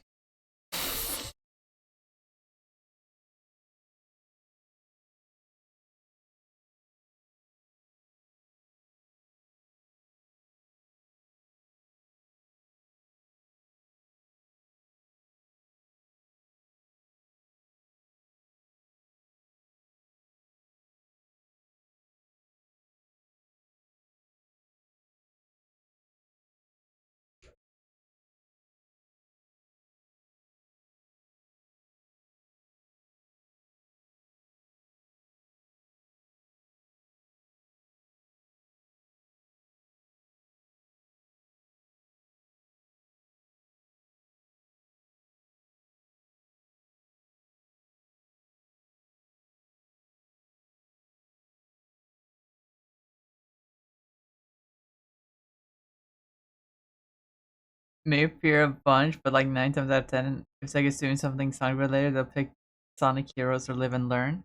may appear a bunch, but like 9 times out of 10, if Sega's doing something Sonic related, they'll pick Sonic Heroes or Live and Learn.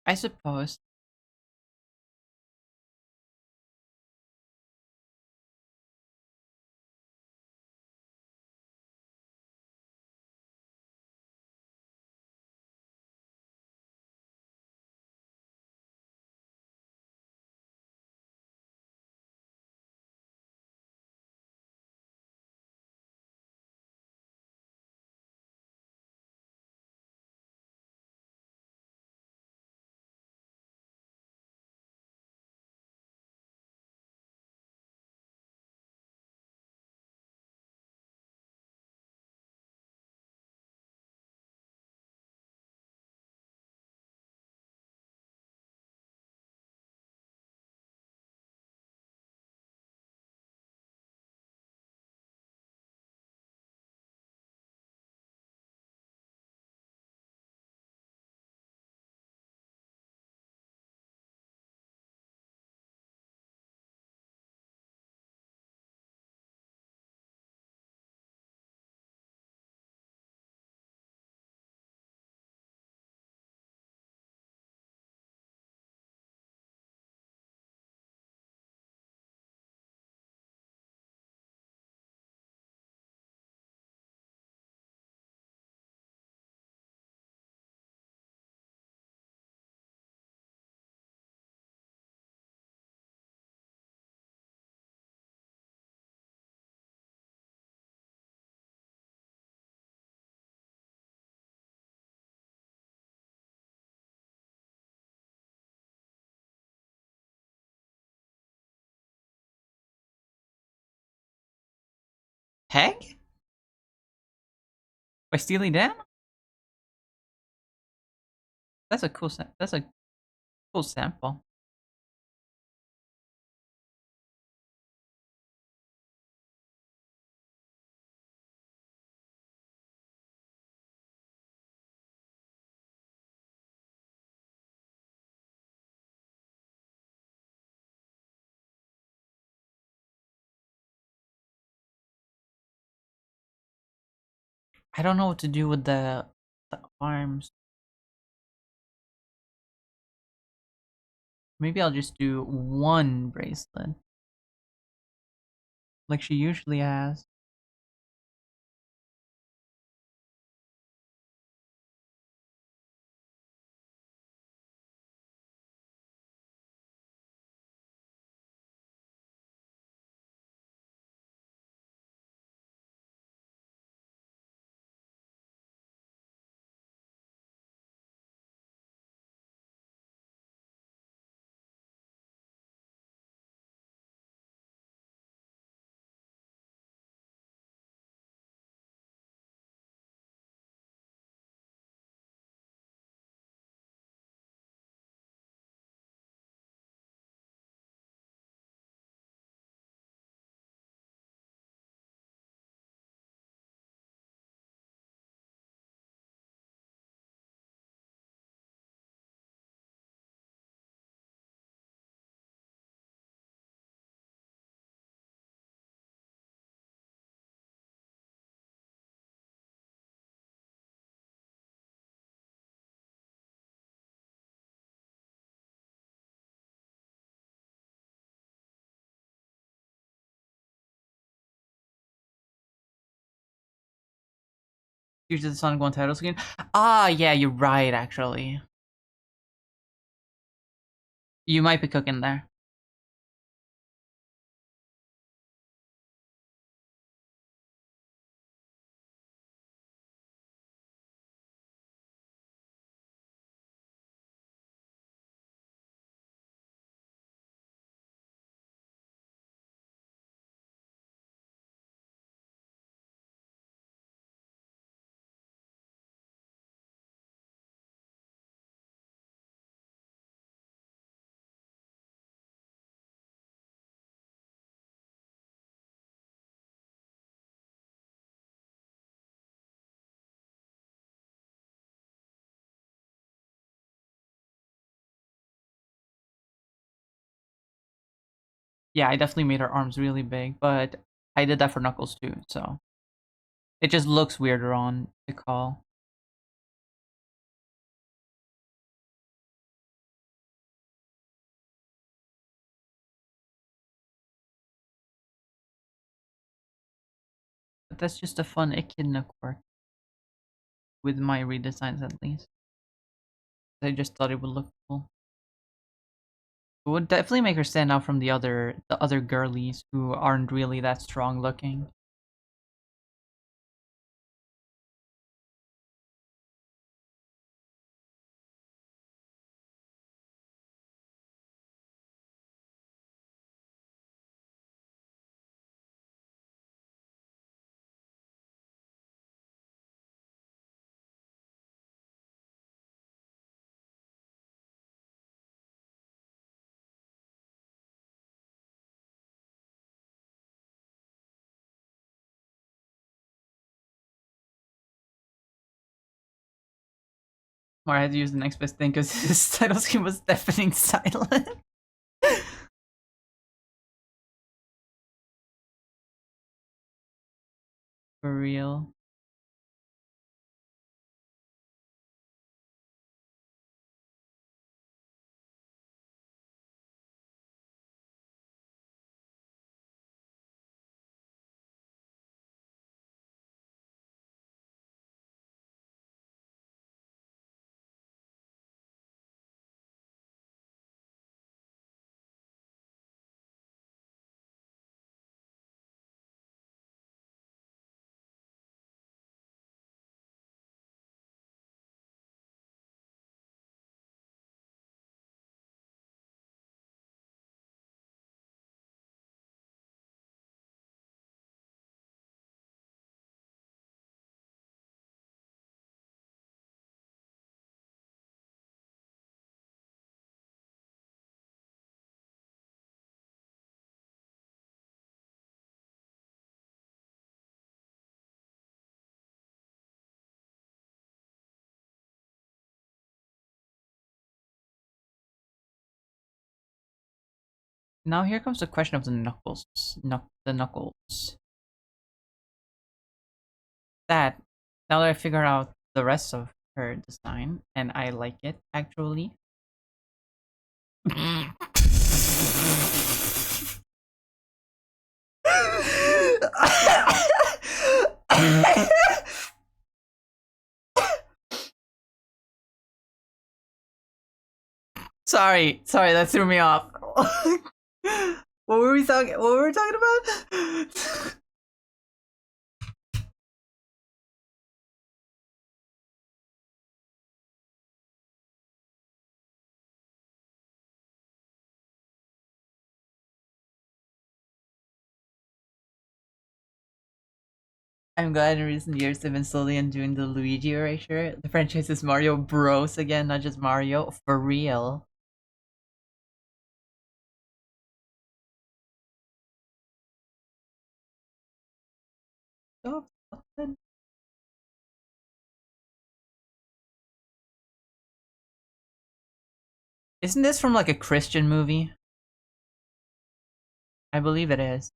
I suppose. Peg? By Steely Dan? That's a cool that's a cool sample. I don't know what to do with the arms. Maybe I'll just do one bracelet. Like she usually has. Usually the Sonic 1 title screen. Ah, yeah, you're right, actually. You might be cooking there. Yeah, I definitely made her arms really big, but I did that for Knuckles too, so it just looks weirder on the call. But that's just a fun Echidna quirk. With my redesigns at least. I just thought it would look cool. It would definitely make her stand out from the other girlies who aren't really that strong looking. Or I had to use the next best thing because his title scheme was deafening silent. For real. Now here comes the question of the knuckles. The knuckles. That now that I figure out the rest of her design and I like it actually. Sorry, that threw me off. What were we talking? What were we talking about? I'm glad in recent years they've been slowly undoing the Luigi erasure. The franchise is Mario Bros again, not just Mario. For real. So upset. Isn't this from like a Christian movie? I believe it is.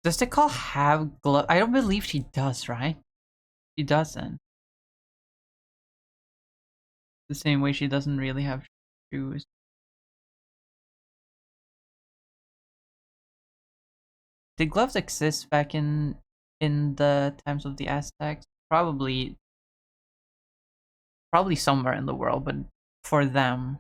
Does the call have glove? I don't believe she does, right? She doesn't. The same way she doesn't really have shoes. Did gloves exist back in the times of the Aztecs? Probably somewhere in the world, but for them,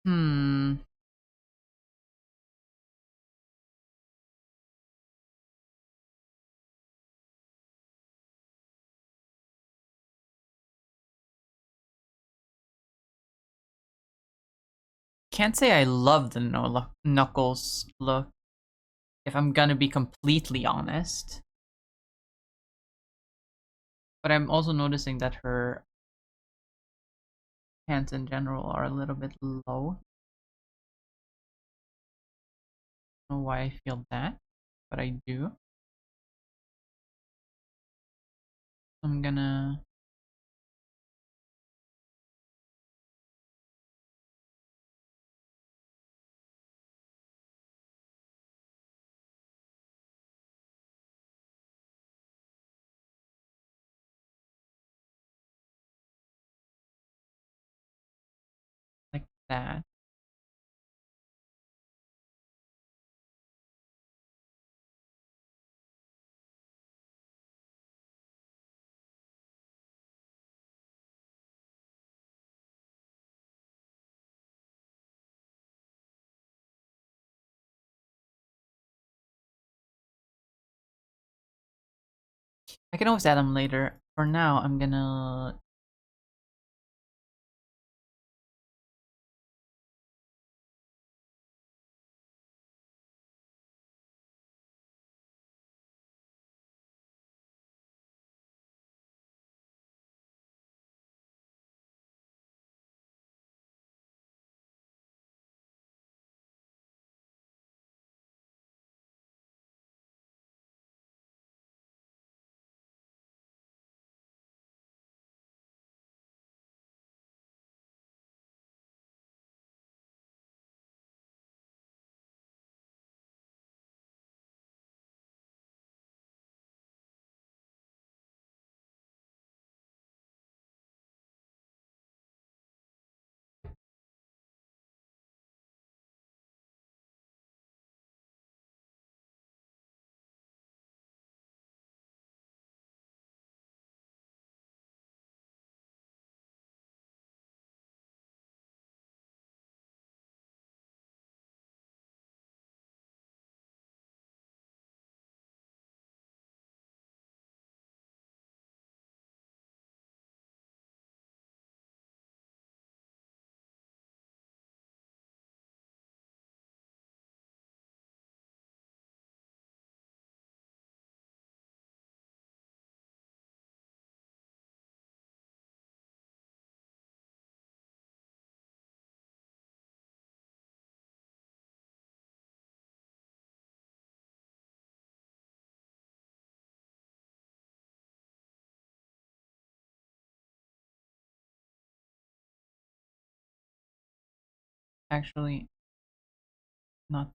Hmm. Can't say I love the Knuckles look, if I'm gonna be completely honest. But I'm also noticing that her hands in general are a little bit low. I don't know why I feel that, but I do. I'm gonna... like that. I can always add them later. For now, I'm gonna... Actually, not...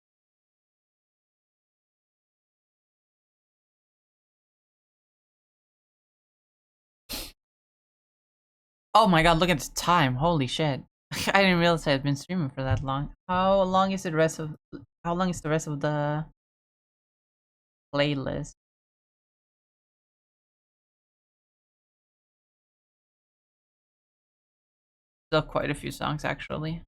Oh my god, look at the time. Holy shit. I didn't realize I had been streaming for that long. How long is the rest of... How long is the rest of the playlist? Still quite a few songs, actually.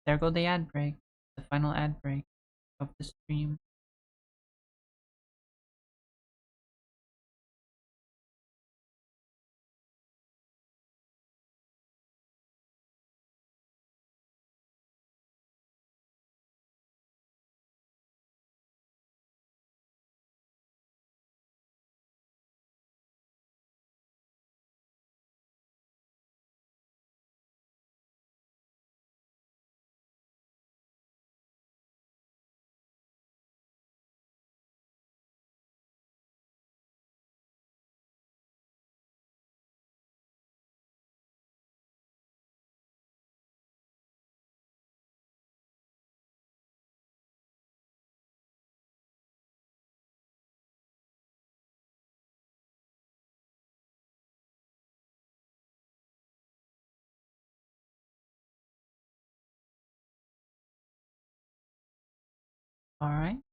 There go the ad break. The final ad break of the stream. Alright.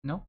Nope.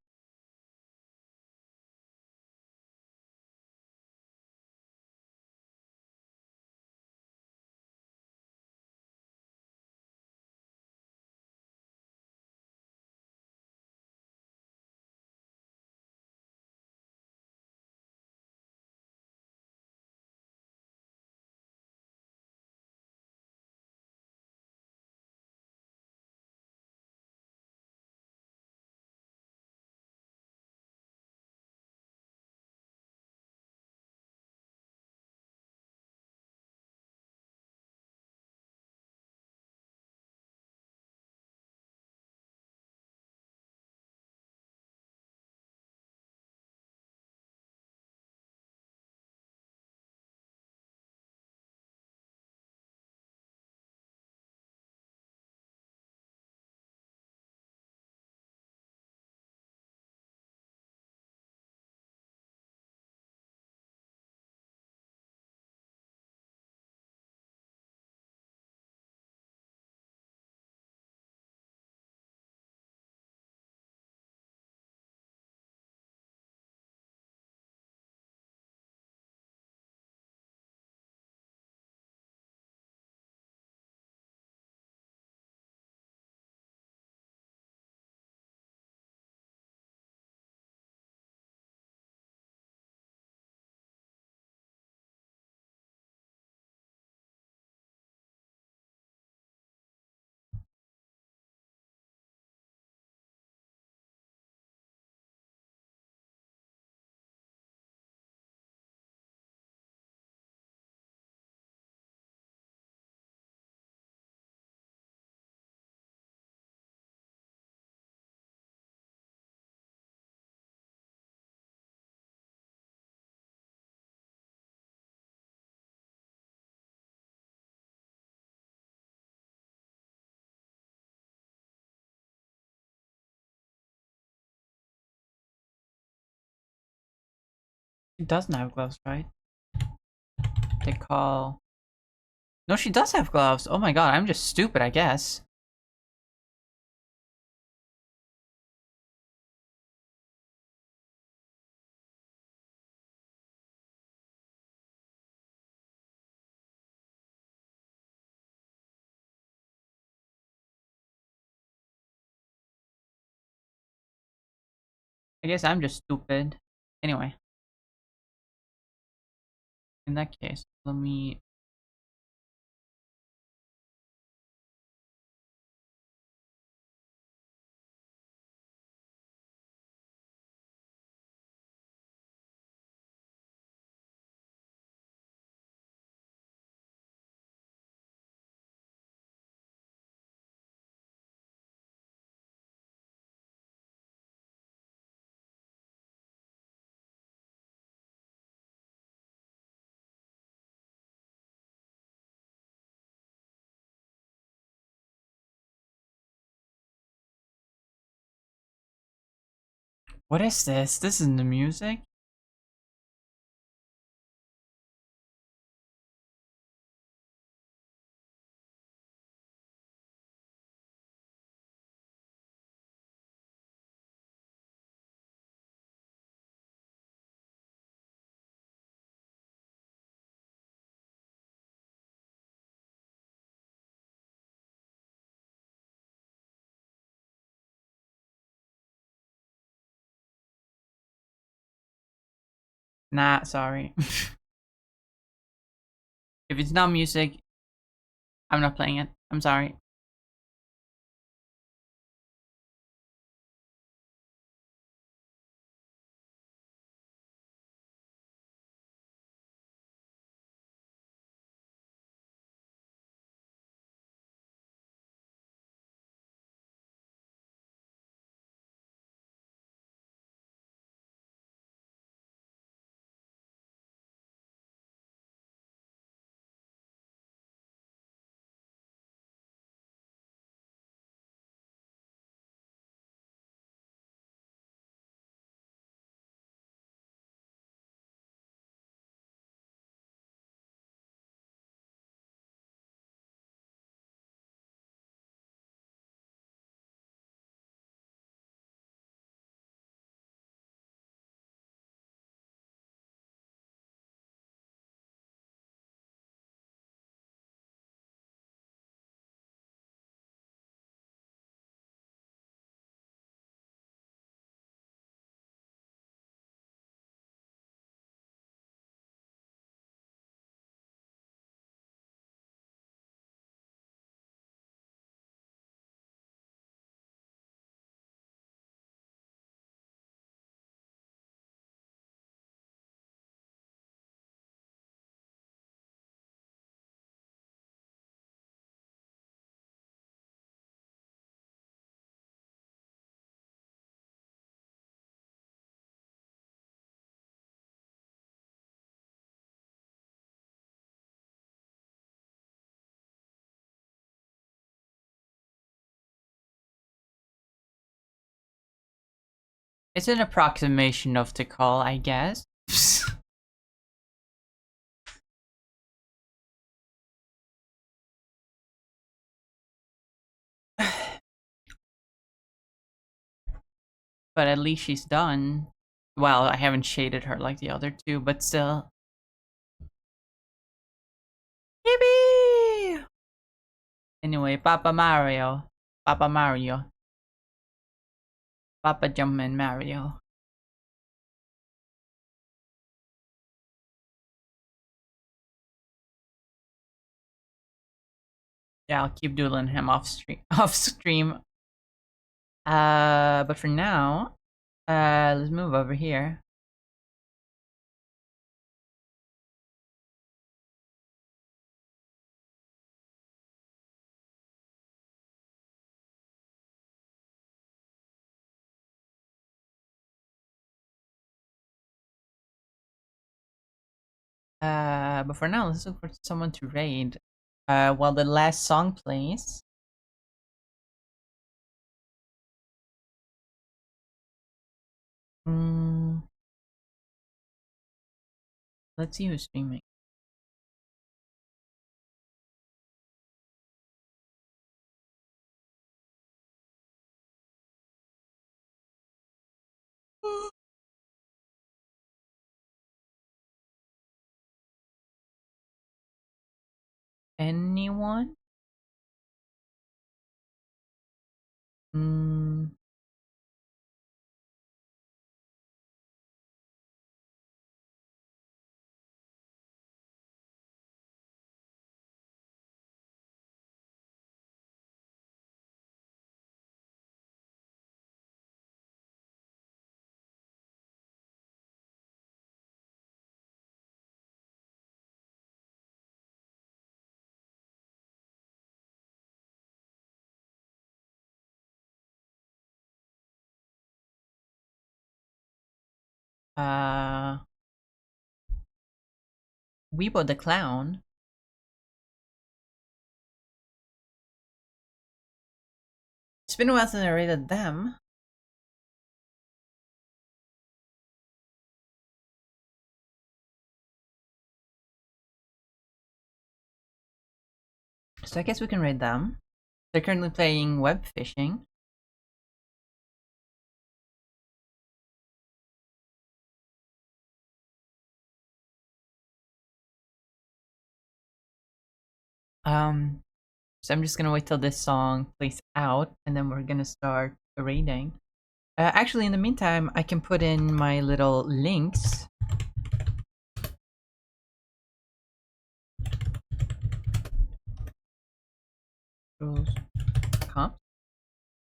She doesn't have gloves, right? They call... No, she does have gloves. Oh my god, I'm just stupid, I guess. I guess I'm just stupid. Anyway. In that case, let me... What is this? This isn't the music? Nah, sorry. If it's not music, I'm not playing it. I'm sorry. It's an approximation of the call, I guess. But at least she's done. Well, I haven't shaded her like the other two, but still. Yippee! Anyway, Papa Mario. Papa Mario. Papa Jumpman Mario. Yeah, I'll keep doodling him off stream. Off stream. But for now, let's move over here. But for now, let's look for someone to raid. While the last song plays. Let's see who's streaming. Anyone? Weebo the Clown. It's been a while since I rated them. So I guess we can rate them. They're currently playing Web Fishing. So I'm just gonna wait till this song plays out, and then we're gonna start rating. Actually, in the meantime, I can put in my little links socials.com.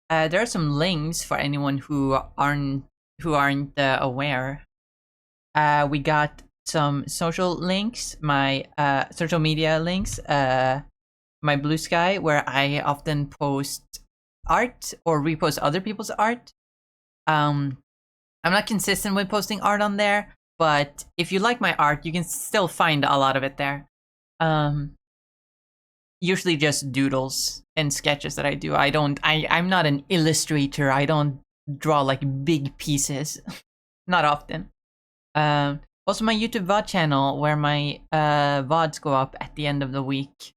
There are some links for anyone who aren't aware. We got some social links, my social media links, my Blue Sky, where I often post art or repost other people's art. I'm not consistent with posting art on there, but if you like my art, you can still find a lot of it there. Usually just doodles and sketches that I do. I'm not an illustrator. I don't draw like big pieces. Not often. Also my YouTube VOD channel, where my VODs go up at the end of the week.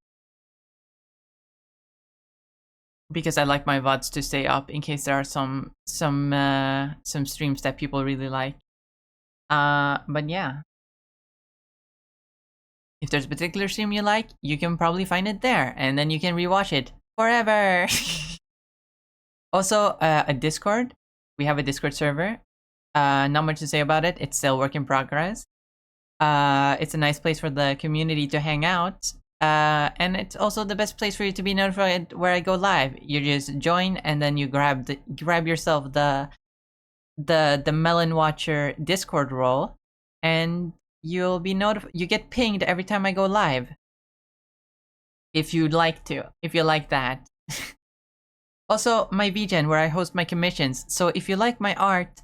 Because I like my VODs to stay up in case there are some streams that people really like. But yeah. If there's a particular stream you like, you can probably find it there, and then you can rewatch it forever. Also, a Discord. We have a Discord server. Not much to say about it. It's still work in progress. It's a nice place for the community to hang out. And it's also the best place for you to be notified where I go live. You just join, and then you grab yourself the Melon Watcher Discord role, and you'll be notified. You get pinged every time I go live. If you'd like to, if you like that. Also, my VGen, where I host my commissions. So if you like my art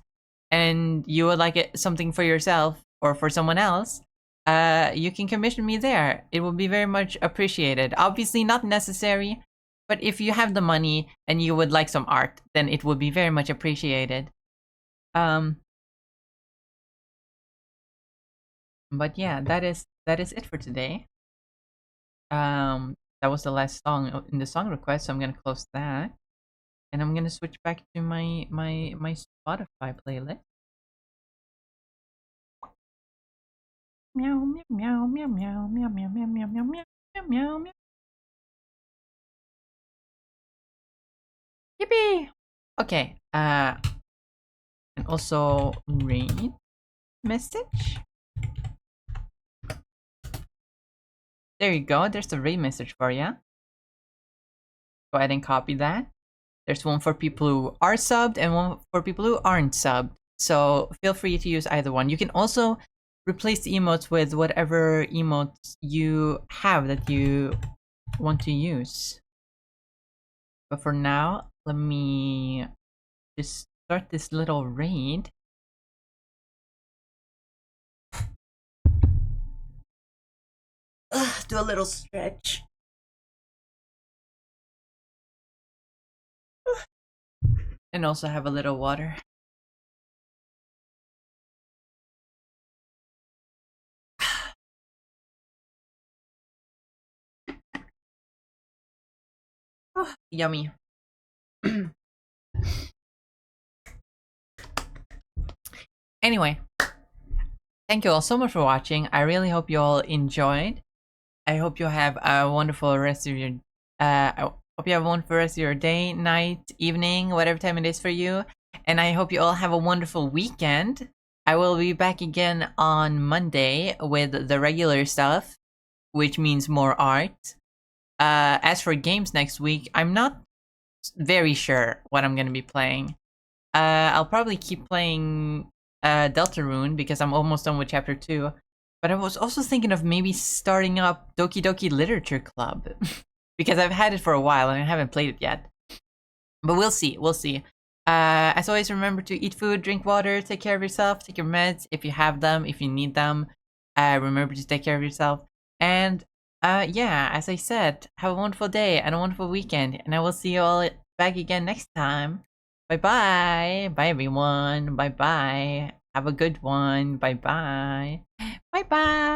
and you would like something for yourself or for someone else, you can commission me there. It will be very much appreciated. Obviously not necessary, but if you have the money and you would like some art, then it would be very much appreciated. But yeah, that is it for today. That was the last song in the song request, so I'm gonna close that. And I'm gonna switch back to my Spotify playlist. Meow meow meow meow meow meow meow meow meow meow meow meow meow. Yippee! Okay. And also read message. There you go. There's the raid message for you. Go ahead and copy that. There's one for people who are subbed and one for people who aren't subbed. So feel free to use either one. You can also replace the emotes with whatever emotes you have that you want to use. But for now, let me just start this little raid. Do a little stretch. And also have a little water. Oh, yummy. Anyway, thank you all so much for watching. I really hope you all enjoyed. I hope you have a wonderful rest of your hope you have a wonderful rest of your day, night, evening, whatever time it is for you. And I hope you all have a wonderful weekend. I will be back again on Monday with the regular stuff, which means more art. As for games next week, I'm not very sure what I'm going to be playing. I'll probably keep playing Deltarune because I'm almost done with Chapter 2. But I was also thinking of maybe starting up Doki Doki Literature Club. Because I've had it for a while and I haven't played it yet. But we'll see, we'll see. As always, remember to eat food, drink water, take care of yourself, take your meds if you have them, if you need them. Remember to take care of yourself. And yeah, as I said, have a wonderful day and a wonderful weekend. And I will see you all back again next time. Bye-bye. Bye, everyone. Bye-bye. Have a good one. Bye-bye. Bye-bye.